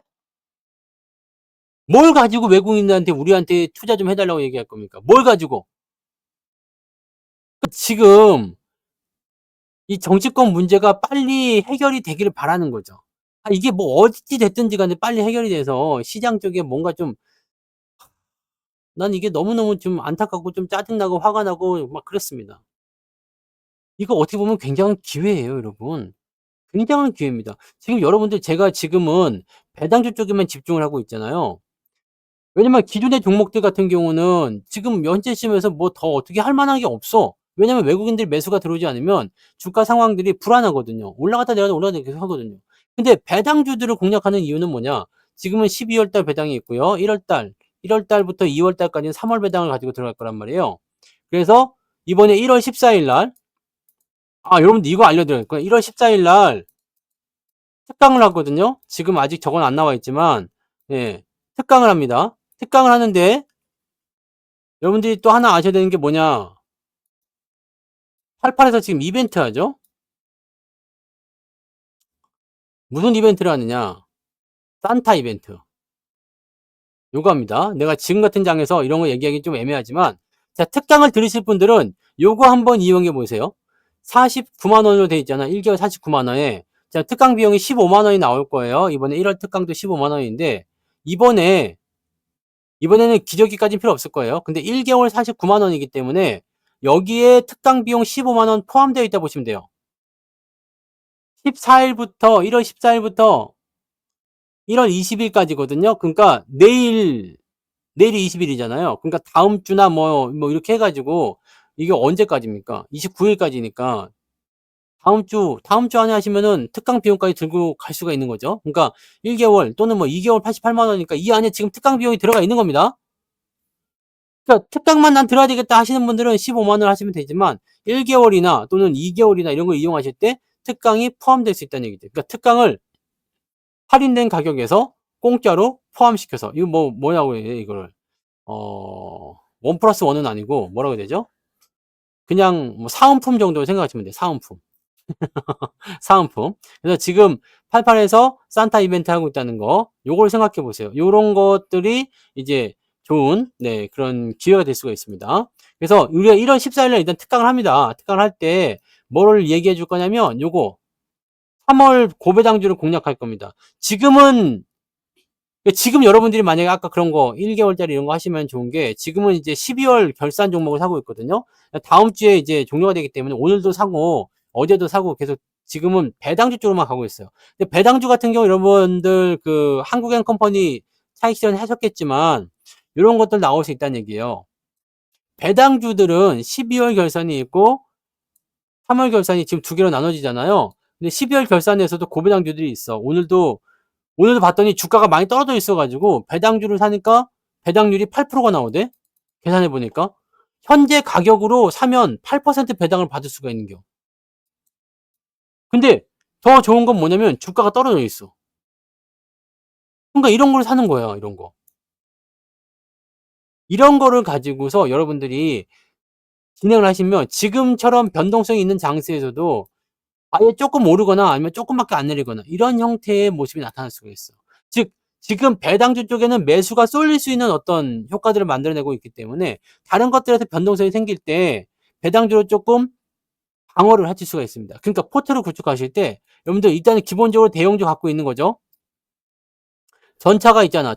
뭘 가지고 외국인들한테 우리한테 투자 좀 해 달라고 얘기할 겁니까? 뭘 가지고? 지금 이 정치권 문제가 빨리 해결이 되기를 바라는 거죠. 이게 뭐 어찌 됐든지 간에 빨리 해결이 돼서 시장 쪽에 뭔가 좀 난 이게 너무너무 좀 안타깝고 좀 짜증나고 화가 나고 막 그렇습니다. 이거 어떻게 보면 굉장한 기회예요, 여러분. 굉장한 기회입니다. 지금 여러분들 제가 지금은 배당주 쪽에만 집중을 하고 있잖아요. 왜냐면 기존의 종목들 같은 경우는 지금 현재 시점에서 뭐 더 어떻게 할 만한 게 없어. 왜냐면 외국인들 매수가 들어오지 않으면 주가 상황들이 불안하거든요. 올라갔다 내려갔다 올라갔다 계속 하거든요. 근데 배당주들을 공략하는 이유는 뭐냐? 지금은 12월 달 배당이 있고요. 1월 달부터 2월 달까지는 3월 배당을 가지고 들어갈 거란 말이에요. 그래서 이번에 1월 14일 날 여러분들 이거 알려드려요. 1월 14일 날 특강을 하거든요. 지금 아직 저건 안 나와 있지만 예, 특강을 합니다. 특강을 하는데 여러분들이 또 하나 아셔야 되는 게 뭐냐? 88에서 지금 이벤트 하죠? 무슨 이벤트를 하느냐? 산타 이벤트. 요거 합니다. 내가 지금 같은 장에서 이런 거 얘기하기 좀 애매하지만 자, 특강을 들으실 분들은 요거 한번 이용해 보세요. 49만 원으로 돼 있잖아. 1개월 49만 원에. 자, 특강 비용이 15만 원이 나올 거예요. 이번에 1월 특강도 15만 원인데 이번에는 기저귀까지는 필요 없을 거예요. 근데 1개월 49만 원이기 때문에 여기에 특강 비용 15만 원 포함되어 있다 보시면 돼요. 1월 14일부터 1월 20일까지거든요. 그러니까 내일이 20일이잖아요. 그러니까 다음 주나 뭐 이렇게 해가지고 이게 언제까지입니까? 29일까지니까 다음 주 안에 하시면은 특강 비용까지 들고 갈 수가 있는 거죠. 그러니까 1개월 또는 뭐 2개월 88만 원이니까 이 안에 지금 특강 비용이 들어가 있는 겁니다. 그러니까 특강만 난 들어야 되겠다 하시는 분들은 15만 원 하시면 되지만 1개월이나 또는 2개월이나 이런 걸 이용하실 때 특강이 포함될 수 있다는 얘기죠. 그러니까 특강을 할인된 가격에서 공짜로 포함시켜서 이거 뭐냐고 해요, 이거를. 원 플러스 원은 아니고 뭐라고 해야 되죠? 그냥 뭐 사은품 정도 생각하시면 돼요. 사은품. 사은품. 그래서 지금 88에서 산타 이벤트 하고 있다는 거, 요걸 생각해 보세요. 요런 것들이 이제 좋은, 네, 그런 기회가 될 수가 있습니다. 그래서 우리가 1월 14일에 일단 특강을 합니다. 특강을 할 때 뭐를 얘기해 줄 거냐면 요거 3월 고배당주를 공략할 겁니다. 지금 여러분들이 만약에 아까 그런 거 1개월짜리 이런 거 하시면 좋은 게 지금은 이제 12월 결산 종목을 사고 있거든요. 다음 주에 이제 종료가 되기 때문에 오늘도 사고 어제도 사고 계속 지금은 배당주 쪽으로만 가고 있어요. 근데 배당주 같은 경우 여러분들 그 한국엔 컴퍼니 차익 실현 하셨겠지만 이런 것들 나올 수 있다는 얘기예요. 배당주들은 12월 결산이 있고 3월 결산이 지금 두 개로 나눠지잖아요. 근데 12월 결산에서도 고배당주들이 있어. 오늘도 봤더니 주가가 많이 떨어져 있어가지고 배당주를 사니까 배당률이 8%가 나오대. 계산해 보니까 현재 가격으로 사면 8% 배당을 받을 수가 있는겨. 근데 더 좋은 건 뭐냐면 주가가 떨어져 있어. 그러니까 이런 걸 사는 거야. 이런 거. 이런 거를 가지고서 여러분들이 진행을 하시면 지금처럼 변동성이 있는 장세에서도 아예 조금 오르거나 아니면 조금밖에 안 내리거나 이런 형태의 모습이 나타날 수가 있어. 즉 지금 배당주 쪽에는 매수가 쏠릴 수 있는 어떤 효과들을 만들어내고 있기 때문에 다른 것들에서 변동성이 생길 때 배당주로 조금 방어를 하실 수가 있습니다. 그러니까 포트를 구축하실 때 여러분들 일단은 기본적으로 대형주 갖고 있는 거죠. 전차가 있잖아.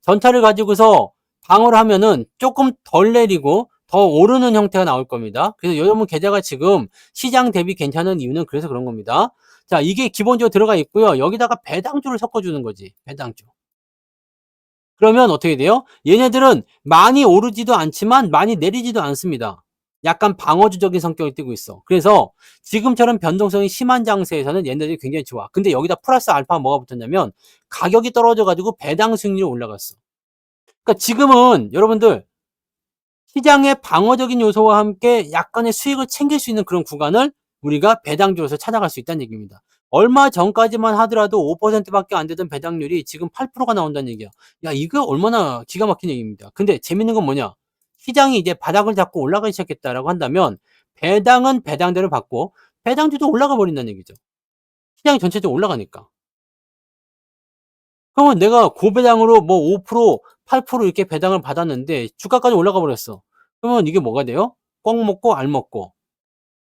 전차를 가지고서 방어를 하면은 조금 덜 내리고 더 오르는 형태가 나올 겁니다. 그래서 여러분 계좌가 지금 시장 대비 괜찮은 이유는 그래서 그런 겁니다. 자, 이게 기본적으로 들어가 있고요. 여기다가 배당주를 섞어주는 거지. 배당주. 그러면 어떻게 돼요? 얘네들은 많이 오르지도 않지만 많이 내리지도 않습니다. 약간 방어주적인 성격을 띠고 있어. 그래서 지금처럼 변동성이 심한 장세에서는 얘네들이 굉장히 좋아. 근데 여기다 플러스 알파 뭐가 붙었냐면 가격이 떨어져가지고 배당 수익률이 올라갔어. 그러니까 지금은 여러분들 시장의 방어적인 요소와 함께 약간의 수익을 챙길 수 있는 그런 구간을 우리가 배당주로서 찾아갈 수 있다는 얘기입니다. 얼마 전까지만 하더라도 5% 밖에 안 되던 배당률이 지금 8%가 나온다는 얘기야. 야, 이거 얼마나 기가 막힌 얘기입니다. 근데 재밌는 건 뭐냐? 시장이 이제 바닥을 잡고 올라가기 시작했다라고 한다면 배당은 배당대로 받고 배당주도 올라가 버린다는 얘기죠. 시장이 전체적으로 올라가니까. 그러면 내가 고배당으로 뭐 5%, 8% 이렇게 배당을 받았는데 주가까지 올라가 버렸어. 그러면 이게 뭐가 돼요? 꿩 먹고 알 먹고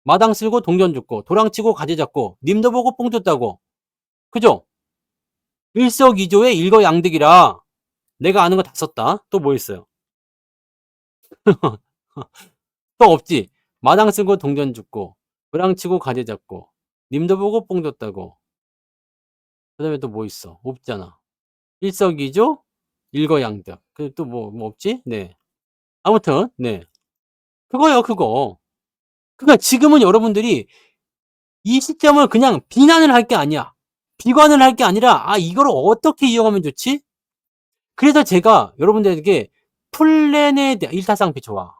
마당 쓸고 동전 줍고 도랑치고 가지 잡고 님도 보고 뽕 줬다고. 그죠? 일석이조의 일거양득이라 내가 아는 거 다 썼다. 또 뭐 있어요? 또 없지. 마당 쓸고 동전 줍고 도랑치고 가지 잡고 님도 보고 뽕 줬다고. 그다음에 또 뭐 있어? 없잖아. 일석이조 일거양득. 그 또 뭐 없지? 네. 아무튼 네. 그거요, 그거. 그러니까 지금은 여러분들이 이 시점을 그냥 비난을 할 게 아니야. 비관을 할 게 아니라 '아 이거를 어떻게 이용하면 좋지?' 그래서 제가 여러분들에게 플랜에 대한 일타쌍피 좋아.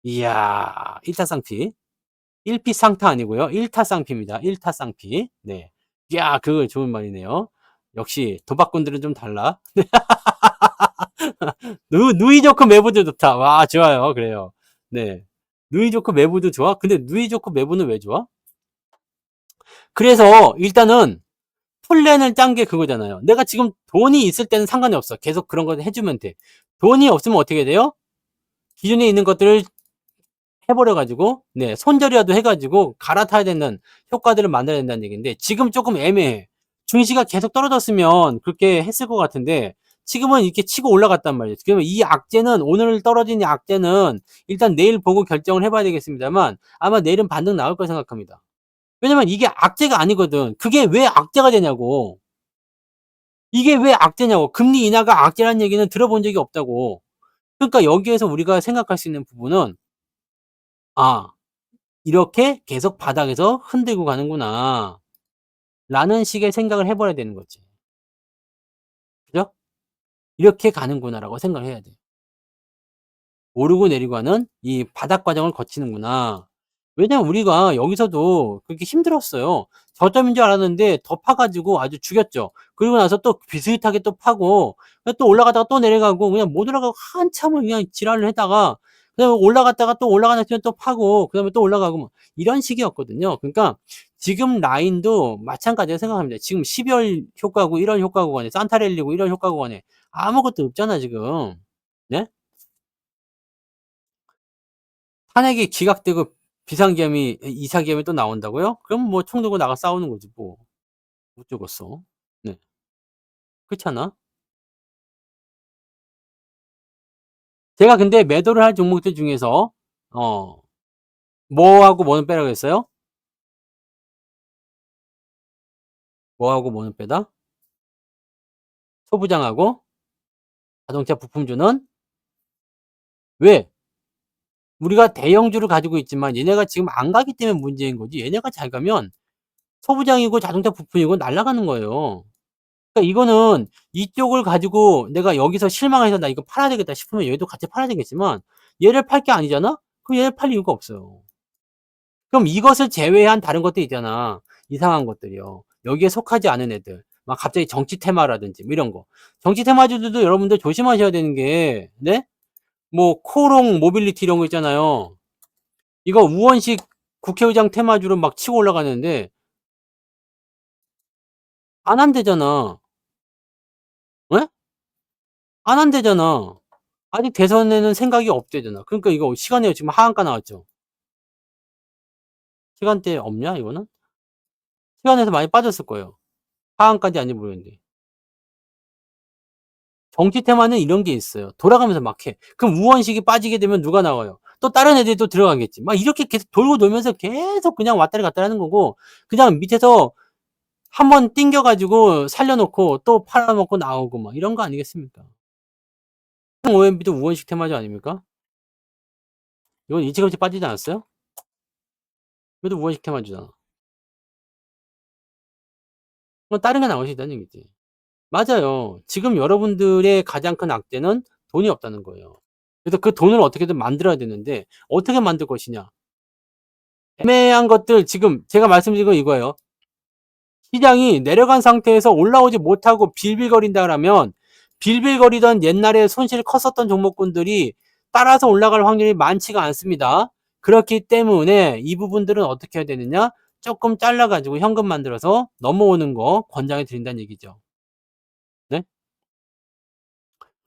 이야, 일타쌍피. 일피상타 아니고요. 일타쌍피입니다. 일타쌍피. 네. 이야, 그거 좋은 말이네요. 역시 도박꾼들은 좀 달라. 누이 좋고 매부도 좋다. 와, 좋아요. 그래요. 네. 누이 좋고 매부도 좋아? 근데 누이 좋고 매부는 왜 좋아? 그래서 일단은 플랜을 짠 게 그거잖아요. 내가 지금 돈이 있을 때는 상관이 없어. 계속 그런 거 해주면 돼. 돈이 없으면 어떻게 돼요? 기존에 있는 것들을 해버려 가지고 네, 손절이라도 해 가지고 갈아타야 되는 효과들을 만들어야 된다는 얘기인데 지금 조금 애매해. 증시가 계속 떨어졌으면 그렇게 했을 것 같은데 지금은 이렇게 치고 올라갔단 말이에요. 그러면 이 악재는 오늘 떨어진 이 악재는 일단 내일 보고 결정을 해 봐야 되겠습니다만 아마 내일은 반등 나올 거라 생각합니다. 왜냐면 이게 악재가 아니거든. 그게 왜 악재가 되냐고. 이게 왜 악재냐고. 금리 인하가 악재라는 얘기는 들어본 적이 없다고. 그러니까 여기에서 우리가 생각할 수 있는 부분은 '아 이렇게 계속 바닥에서 흔들고 가는구나.' 라는 식의 생각을 해 버려야 되는 거지. 그죠? '이렇게 가는구나.'라고 생각을 해야 돼. '오르고 내리고 하는 이 바닥 과정을 거치는구나.' 왜냐면 우리가 여기서도 그렇게 힘들었어요. 저점인 줄 알았는데 더 파 가지고 아주 죽였죠. 그리고 나서 또 비슷하게 또 파고 또 올라가다가 또 내려가고 그냥 못 올라가고 한참을 그냥 지랄을 하다가 그다음에 올라갔다가 또 올라가는 시간 또 파고 그다음에 또 올라가고 뭐 이런 식이었거든요. 그러니까 지금 라인도 마찬가지라고 생각합니다. 지금 12월 효과고 1월 효과 구간에 산타랠리고 1월 효과 구간에 아무것도 없잖아 지금. 네? 탄핵이 기각되고 비상계엄이 이사계엄이 또 나온다고요? 그럼 뭐 총 들고 나가 싸우는 거지 뭐. 못 죽었어. 네. 그렇지 않아? 제가 근데 매도를 할 종목들 중에서 어 뭐하고 뭐는 빼라 그랬어요? 뭐하고 뭐는 빼다? 소부장하고 자동차 부품주는 왜? 우리가 대형주를 가지고 있지만 얘네가 지금 안 가기 때문에 문제인 거지 얘네가 잘 가면 소부장이고 자동차 부품이고 날아가는 거예요. 그러니까 이거는 이쪽을 가지고 내가 여기서 실망해서 '나 이거 팔아야 되겠다.' 싶으면 얘도 같이 팔아야 되겠지만 얘를 팔 게 아니잖아? 그럼 얘를 팔 이유가 없어요. 그럼 이것을 제외한 다른 것들 있잖아. 이상한 것들이요. 여기에 속하지 않은 애들. 막 갑자기 정치 테마라든지 뭐 이런 거. 정치 테마주들도 여러분들 조심하셔야 되는 게 네? 뭐 코롱 모빌리티 이런 거 있잖아요. 이거 우원식 국회의장 테마주로 막 치고 올라가는데 안 한대잖아. 예? 안 한대잖아. 아직 대선에는 생각이 없대잖아. 그러니까 이거 시간에 지금 하한가 나왔죠. 시간대 없냐 이거는? 시간에서 많이 빠졌을 거예요. 하한가인지 아닌지 모르겠는데. 정치 테마는 이런 게 있어요. 돌아가면서 막 해. 그럼 우원식이 빠지게 되면 누가 나와요? 또 다른 애들이 또 들어가겠지. 막 이렇게 계속 돌고 돌면서 계속 그냥 왔다리 갔다리 하는 거고 그냥 밑에서 한번 띵겨 가지고 살려 놓고 또 팔아먹고 나오고 막 이런 거 아니겠습니까? OMB도 우원식 테마주 아닙니까? 이건 일찌감치 빠지지 않았어요? 이것도 우원식 테마주잖아. 다른 게 나올 수 있다는 얘기지. 맞아요. 지금 여러분들의 가장 큰 악재는 돈이 없다는 거예요. 그래서 그 돈을 어떻게든 만들어야 되는데 어떻게 만들 것이냐. 애매한 것들 지금 제가 말씀드린 건 이거예요. 시장이 내려간 상태에서 올라오지 못하고 빌빌거린다 그러면 빌빌거리던 옛날에 손실이 컸었던 종목군들이 따라서 올라갈 확률이 많지가 않습니다. 그렇기 때문에 이 부분들은 어떻게 해야 되느냐? 조금 잘라 가지고 현금 만들어서 넘어오는 거 권장해 드린다는 얘기죠. 네?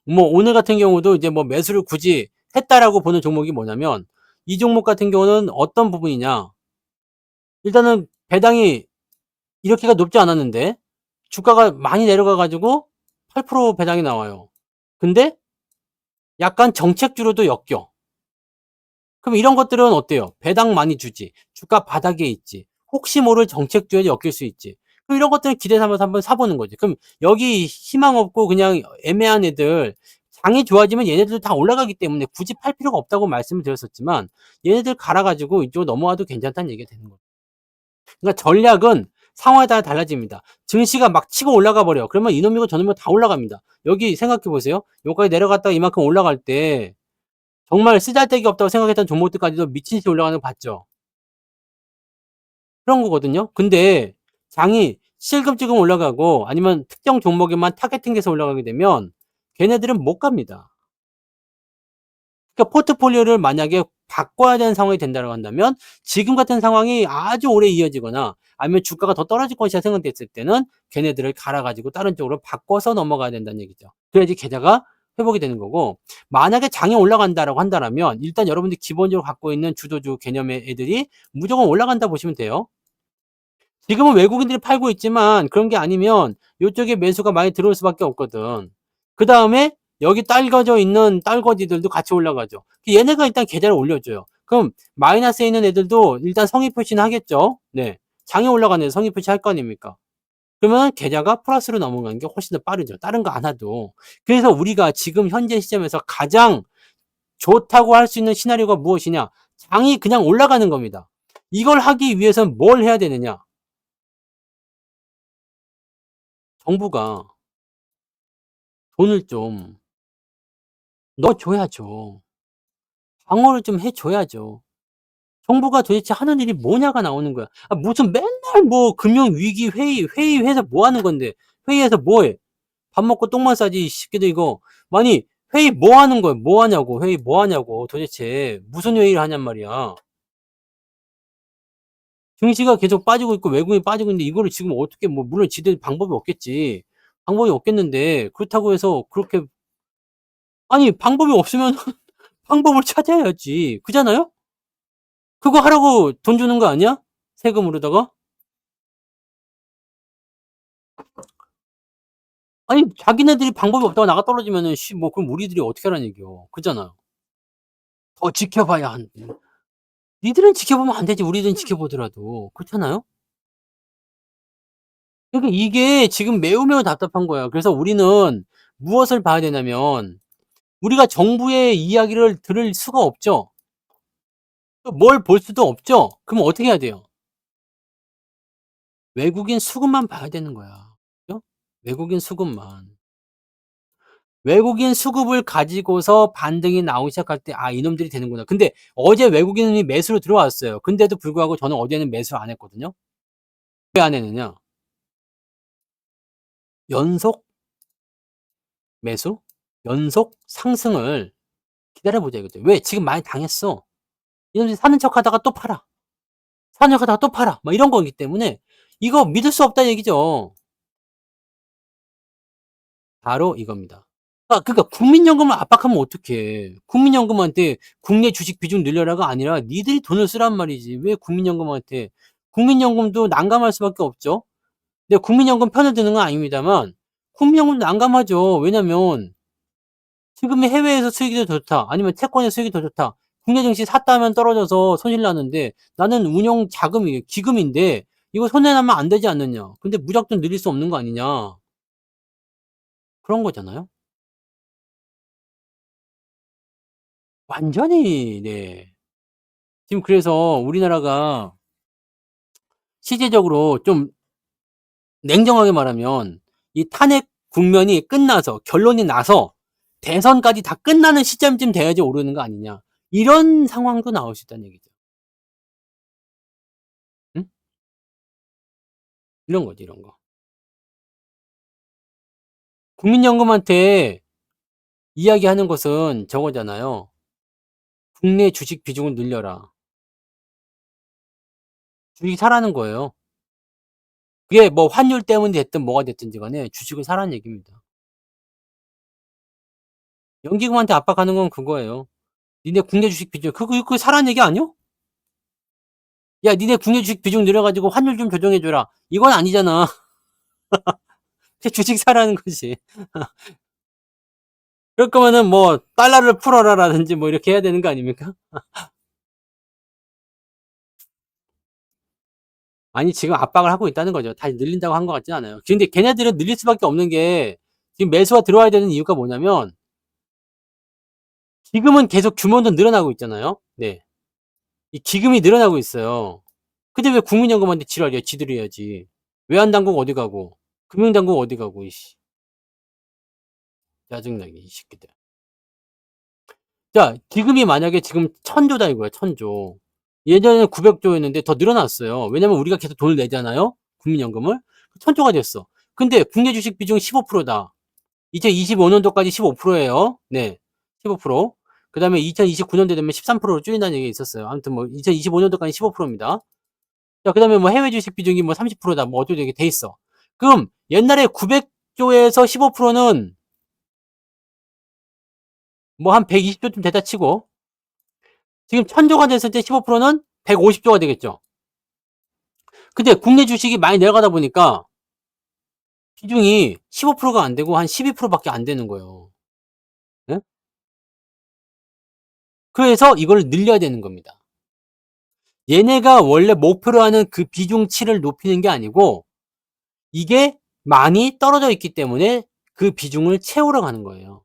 뭐 오늘 같은 경우도 이제 뭐 매수를 굳이 했다라고 보는 종목이 뭐냐면 이 종목 같은 경우는 어떤 부분이냐? 일단은 배당이 이렇게가 높지 않았는데 주가가 많이 내려가 가지고 8% 배당이 나와요. 근데 약간 정책주로도 엮여. 그럼 이런 것들은 어때요? 배당 많이 주지. 주가 바닥에 있지. 혹시 모를 정책주에 엮일 수 있지. 그럼 이런 것들은 기대 삼아서 한번 사보는 거지. 그럼 여기 희망 없고 그냥 애매한 애들 장이 좋아지면 얘네들도 다 올라가기 때문에 굳이 팔 필요가 없다고 말씀을 드렸었지만 얘네들 갈아가지고 이쪽으로 넘어와도 괜찮다는 얘기가 되는 거예요. 그러니까 전략은 상황에 따라 달라집니다. 증시가 막 치고 올라가 버려. 그러면 이놈이고 저놈이고 다 올라갑니다. 여기 생각해 보세요. 여기까지 내려갔다가 이만큼 올라갈 때 정말 쓰잘데기 없다고 생각했던 종목들까지도 미친 듯이 올라가는 거 봤죠. 그런 거거든요. 근데 장이 실금지금 올라가고 아니면 특정 종목에만 타겟팅돼서 올라가게 되면 걔네들은 못 갑니다. 그러니까 포트폴리오를 만약에 바꿔야 되는 상황이 된다고 한다면 지금 같은 상황이 아주 오래 이어지거나 아니면 주가가 더 떨어질 것이라 생각됐을 때는 걔네들을 갈아가지고 다른 쪽으로 바꿔서 넘어가야 된다는 얘기죠. 그래야지 계좌가 회복이 되는 거고 만약에 장이 올라간다라고 한다면 일단 여러분들이 기본적으로 갖고 있는 주도주 개념의 애들이 무조건 올라간다 보시면 돼요. 지금은 외국인들이 팔고 있지만 그런 게 아니면 요쪽에 매수가 많이 들어올 수밖에 없거든. 그 다음에 여기 딸겨져 있는 딸거지들도 같이 올라가죠. 얘네가 일단 계좌를 올려줘요. 그럼 마이너스에 있는 애들도 일단 성의 표시는 하겠죠. 네. 장에 올라가는 애들 성의 표시 할 거 아닙니까? 그러면 계좌가 플러스로 넘어가는 게 훨씬 더 빠르죠. 다른 거 안 하도. 그래서 우리가 지금 현재 시점에서 가장 좋다고 할 수 있는 시나리오가 무엇이냐? 장이 그냥 올라가는 겁니다. 이걸 하기 위해서는 뭘 해야 되느냐? 정부가 돈을 좀 넣어줘야죠. 방어를 좀 해줘야죠. 정부가 도대체 하는 일이 뭐냐가 나오는 거야. 아, 무슨 맨날 뭐 금융위기 회의해서 뭐 하는 건데, 회의해서 뭐 해? 밥 먹고 똥만 싸지, 이 새끼들 이거. 아니, 회의 뭐 하는 거야? 뭐 하냐고, 회의 뭐 하냐고, 도대체. 무슨 회의를 하냔 말이야. 증시가 계속 빠지고 있고 외국인이 빠지고 있는데 이거를 지금 어떻게 뭐 물론 지들 방법이 없겠지. 방법이 없겠는데 그렇다고 해서 그렇게 아니 방법이 없으면 방법을 찾아야지. 그잖아요? 그거 하라고 돈 주는 거 아니야? 세금으로다가? 아니 자기네들이 방법이 없다고 나가 떨어지면은 뭐 그럼 우리들이 어떻게 하라는 얘기요. 그잖아요. 더 지켜봐야 한대. 니들은 지켜보면 안 되지. 우리들은 지켜보더라도. 그렇잖아요? 그러니까 이게 지금 매우 답답한 거야. 그래서 우리는 무엇을 봐야 되냐면 우리가 정부의 이야기를 들을 수가 없죠. 뭘 볼 수도 없죠. 그럼 어떻게 해야 돼요? 외국인 수급만 봐야 되는 거야. 그죠? 외국인 수급만. 외국인 수급을 가지고서 반등이 나오기 시작할 때 '아 이놈들이 되는구나.' 근데 어제 외국인이 매수로 들어왔어요. 근데도 불구하고 저는 어제는 매수를 안 했거든요. 왜 안 했느냐? 연속 매수, 연속 상승을 기다려 보자 이거죠. 왜? 지금 많이 당했어. 이놈들이 사는 척하다가 또 팔아. 사는 척하다가 또 팔아. 막 이런 거기 때문에 이거 믿을 수 없다는 얘기죠. 바로 이겁니다. 그러니까 국민연금을 압박하면 어떡해. 국민연금한테 국내 주식 비중 늘려라가 아니라 니들이 돈을 쓰란 말이지. 왜 국민연금한테. 국민연금도 난감할 수밖에 없죠. 근데 국민연금 편을 드는 건 아닙니다만 국민연금도 난감하죠. 왜냐면 지금의 해외에서 수익이 더 좋다. 아니면 채권의 수익이 더 좋다. 국내 증시 샀다 하면 떨어져서 손실 나는데 나는 운용 자금이 기금인데 이거 손해 나면 안 되지 않느냐. 근데 무작정 늘릴 수 없는 거 아니냐. 그런 거잖아요. 완전히 네. 지금 그래서 우리나라가 실제적으로 좀 냉정하게 말하면 이 탄핵 국면이 끝나서 결론이 나서 대선까지 다 끝나는 시점쯤 돼야지 오르는 거 아니냐. 이런 상황도 나올 수 있다는 얘기죠. 응? 이런 거지, 이런 거. 국민연금한테 이야기하는 것은 저거잖아요. 국내 주식 비중을 늘려라. 주식이 사라는 거예요. 그게 뭐 환율 때문이 됐든 뭐가 됐든지 간에 주식을 사라는 얘기입니다. 연기금한테 압박하는 건 그거예요. 니네 국내 주식 비중 그거 사라는 얘기 아니야? 야 니네 국내 주식 비중 늘려 가지고 환율 좀 조정해 줘라. 이건 아니잖아. 주식 사라는 거지. 그럴 거면은 뭐 달러를 풀어라라든지 뭐 이렇게 해야 되는 거 아닙니까? 아니 지금 압박을 하고 있다는 거죠. 다시 늘린다고 한 것 같진 않아요. 근데 걔네들은 늘릴 수밖에 없는 게 지금 매수가 들어와야 되는 이유가 뭐냐면 지금은 계속 규모도 늘어나고 있잖아요. 네. 이 기금이 늘어나고 있어요. 근데 왜 국민연금한테 지랄이야? 지들이 해야지. 외환당국 어디 가고 금융당국 어디 가고 이씨. 짜증나게 이 새끼들. 자 기금이 만약에 지금 1,000조다 이거야 1,000조. 예전에는 900조였는데 더 늘어났어요. 왜냐면 우리가 계속 돈을 내잖아요. 국민연금을. 1,000조가 됐어. 근데 국내 주식 비중이 15%다. 2025년도까지 15%예요. 네. 15%. 그다음에 2029년도 되면 13%로 줄인다는 얘기가 있었어요. 아무튼 뭐 2025년도까지 15%입니다. 자, 그다음에 뭐 해외 주식 비중이 뭐 30%다. 뭐 어쩌고 이렇게 돼 있어. 그럼 옛날에 900조에서 15%는 뭐 한 120조쯤 되다 치고 지금 1,000조가 됐을 때 15%는 150조가 되겠죠. 근데 국내 주식이 많이 내려가다 보니까 비중이 15%가 안 되고 한 12%밖에 안 되는 거예요. 네? 그래서 이걸 늘려야 되는 겁니다. 얘네가 원래 목표로 하는 그 비중치를 높이는 게 아니고 이게 많이 떨어져 있기 때문에 그 비중을 채우러 가는 거예요.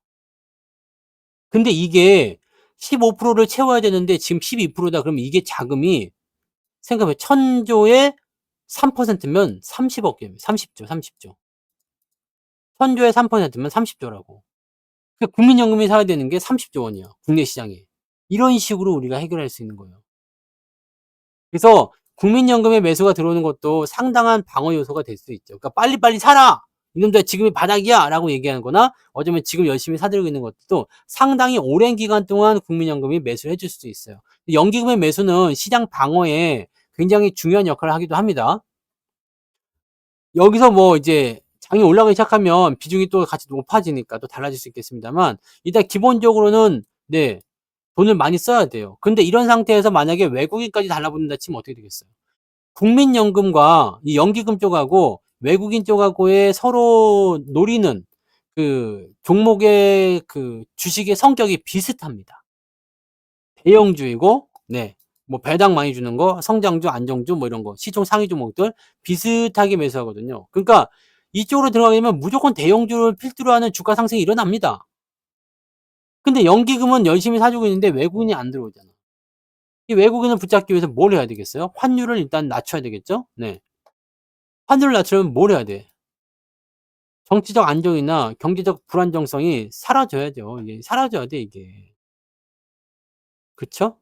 근데 이게 15%를 채워야 되는데 지금 12%다. 그러면 이게 자금이 생각해 1,000조에 3%면 30억 개입니다. 30조, 30조. 1,000조에 3%면 30조라고. 그러니까 국민연금이 사야 되는 게 30조 원이야. 국내 시장에. 이런 식으로 우리가 해결할 수 있는 거예요. 그래서 국민연금의 매수가 들어오는 것도 상당한 방어 요소가 될 수 있죠. 그러니까 "빨리빨리 사라! 이놈들 지금이 바닥이야!" 라고 얘기하는 거나 어쩌면 지금 열심히 사들고 있는 것도 상당히 오랜 기간 동안 국민연금이 매수를 해줄 수도 있어요. 연기금의 매수는 시장 방어에 굉장히 중요한 역할을 하기도 합니다. 여기서 뭐 이제 장이 올라가기 시작하면 비중이 또 같이 높아지니까 또 달라질 수 있겠습니다만 일단 기본적으로는 네 돈을 많이 써야 돼요. 근데 이런 상태에서 만약에 외국인까지 달라붙는다 치면 어떻게 되겠어요? 국민연금과 이 연기금 쪽하고 외국인 쪽하고의 서로 노리는 그 종목의 그 주식의 성격이 비슷합니다. 대형주이고 네. 뭐 배당 많이 주는 거, 성장주, 안정주 뭐 이런 거, 시총 상위 종목들 비슷하게 매수하거든요. 그러니까 이쪽으로 들어가게 되면 무조건 대형주를 필두로 하는 주가 상승이 일어납니다. 근데 연기금은 열심히 사주고 있는데 외국인이 안 들어오잖아. 이 외국인을 붙잡기 위해서 뭘 해야 되겠어요? 환율을 일단 낮춰야 되겠죠? 네. 환율을 낮추려면 뭘 해야 돼? 정치적 안정이나 경제적 불안정성이 사라져야죠. 이게 사라져야 돼, 이게. 그쵸?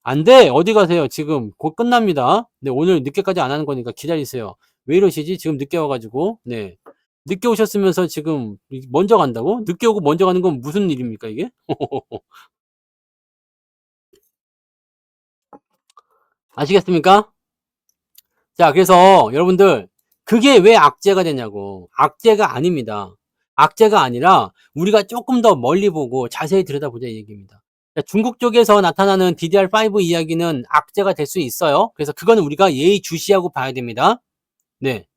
안 돼! 어디 가세요, 지금. 곧 끝납니다. 네, 오늘 늦게까지 안 하는 거니까 기다리세요. 왜 이러시지? 지금 늦게 와가지고. 네. 늦게 오셨으면서 지금 먼저 간다고? 늦게 오고 먼저 가는 건 무슨 일입니까, 이게? 아시겠습니까? 자, 그래서 여러분들, 그게 왜 악재가 되냐고. 악재가 아닙니다. 악재가 아니라 우리가 조금 더 멀리 보고 자세히 들여다보자 이 얘기입니다. 중국 쪽에서 나타나는 DDR5 이야기는 악재가 될 수 있어요. 그래서 그거는 우리가 예의주시하고 봐야 됩니다. 네.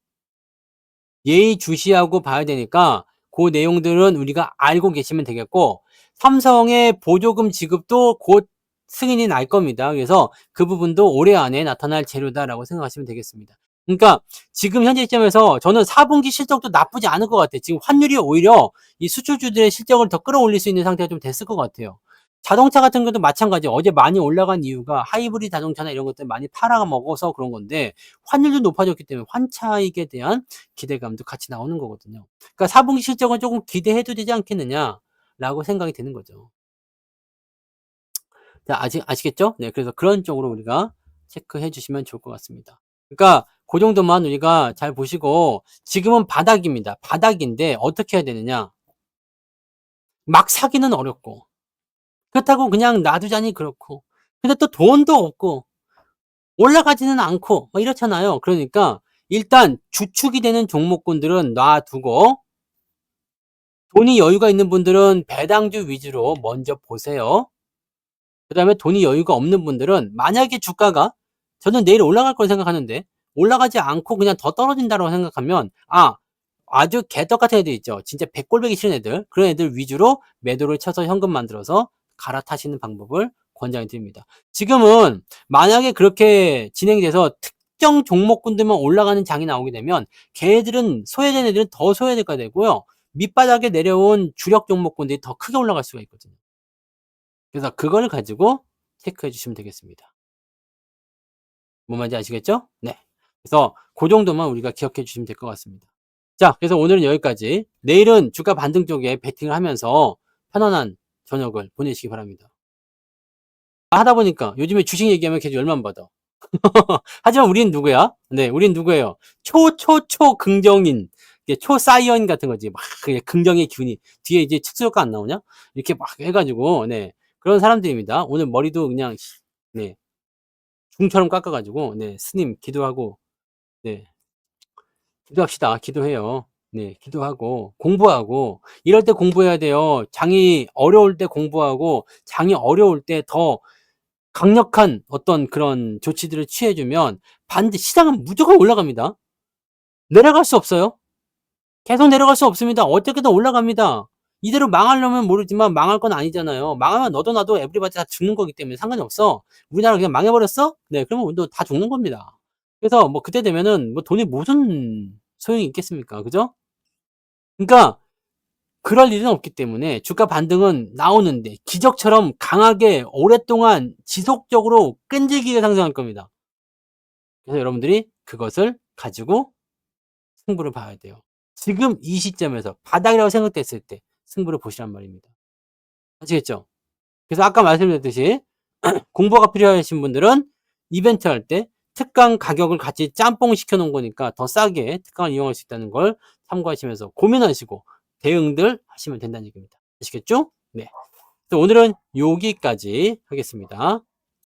예의주시하고 봐야 되니까 그 내용들은 우리가 알고 계시면 되겠고 삼성의 보조금 지급도 곧 승인이 날 겁니다. 그래서 그 부분도 올해 안에 나타날 재료다라고 생각하시면 되겠습니다. 그러니까 지금 현재 시점에서 저는 4분기 실적도 나쁘지 않을 것 같아요. 지금 환율이 오히려 이 수출주들의 실적을 더 끌어올릴 수 있는 상태가 좀 됐을 것 같아요. 자동차 같은 것도 마찬가지예요. 어제 많이 올라간 이유가 하이브리드 자동차나 이런 것들 많이 팔아먹어서 그런 건데 환율도 높아졌기 때문에 환차익에 대한 기대감도 같이 나오는 거거든요. 그러니까 4분기 실적은 조금 기대해도 되지 않겠느냐. 라고 생각이 드는 거죠. 자, 아시겠죠? 네. 그래서 그런 쪽으로 우리가 체크해 주시면 좋을 것 같습니다. 그러니까 그 정도만 우리가 잘 보시고 지금은 바닥입니다. 바닥인데 어떻게 해야 되느냐? 막 사기는 어렵고 그렇다고 그냥 놔두자니 그렇고 근데 또 돈도 없고 올라가지는 않고 막 이렇잖아요. 그러니까 일단 주축이 되는 종목군들은 놔두고 돈이 여유가 있는 분들은 배당주 위주로 먼저 보세요. 그다음에 돈이 여유가 없는 분들은 만약에 주가가 저는 내일 올라갈 거라 생각하는데 올라가지 않고 그냥 더 떨어진다고 생각하면 아주 개떡 같은 애들 있죠. 진짜 백골배기 싫은 애들 그런 애들 위주로 매도를 쳐서 현금 만들어서 갈아타시는 방법을 권장해 드립니다. 지금은 만약에 그렇게 진행이 돼서 특정 종목군들만 올라가는 장이 나오게 되면 걔네들은 소외된 애들은 더 소외가 되고요. 밑바닥에 내려온 주력 종목군들이 더 크게 올라갈 수가 있거든요. 그래서 그걸 가지고 체크해 주시면 되겠습니다. 뭔 말인지 아시겠죠? 네. 그래서 그 정도만 우리가 기억해 주시면 될 것 같습니다. 자, 그래서 오늘은 여기까지. 내일은 주가 반등 쪽에 베팅을 하면서 편안한 저녁을 보내시기 바랍니다. 하다 보니까 요즘에 주식 얘기하면 계속 열만 받아. 하지만 우린 누구야? 네, 우린 누구예요? 긍정인. 초사이언 같은 거지. 막 긍정의 기운이 뒤에 이제 특수효과 안 나오냐? 이렇게 막 해가지고 네 그런 사람들입니다. 오늘 머리도 그냥 네 중처럼 깎아가지고 네 스님 기도하고 네 기도합시다. 기도해요. 네 기도하고 공부하고 이럴 때 공부해야 돼요. 장이 어려울 때 공부하고 장이 어려울 때 더 강력한 어떤 그런 조치들을 취해주면 시장은 무조건 올라갑니다. 내려갈 수 없어요. 계속 내려갈 수 없습니다. 어떻게든 올라갑니다. 이대로 망하려면 모르지만 망할 건 아니잖아요. 망하면 너도 나도 에브리바디 다 죽는 거기 때문에 상관이 없어. 우리나라 그냥 망해버렸어? 네, 그러면 우리도 다 죽는 겁니다. 그래서 뭐 그때 되면은 뭐 돈이 무슨 소용이 있겠습니까? 그죠? 그러니까 그럴 일은 없기 때문에 주가 반등은 나오는데 기적처럼 강하게 오랫동안 지속적으로 끈질기게 상승할 겁니다. 그래서 여러분들이 그것을 가지고 승부를 봐야 돼요. 지금 이 시점에서 바닥이라고 생각됐을 때 승부를 보시란 말입니다. 아시겠죠? 그래서 아까 말씀드렸듯이 공부가 필요하신 분들은 이벤트 할 때 특강 가격을 같이 짬뽕 시켜 놓은 거니까 더 싸게 특강을 이용할 수 있다는 걸 참고하시면서 고민하시고 대응들 하시면 된다는 얘기입니다. 아시겠죠? 네. 오늘은 여기까지 하겠습니다.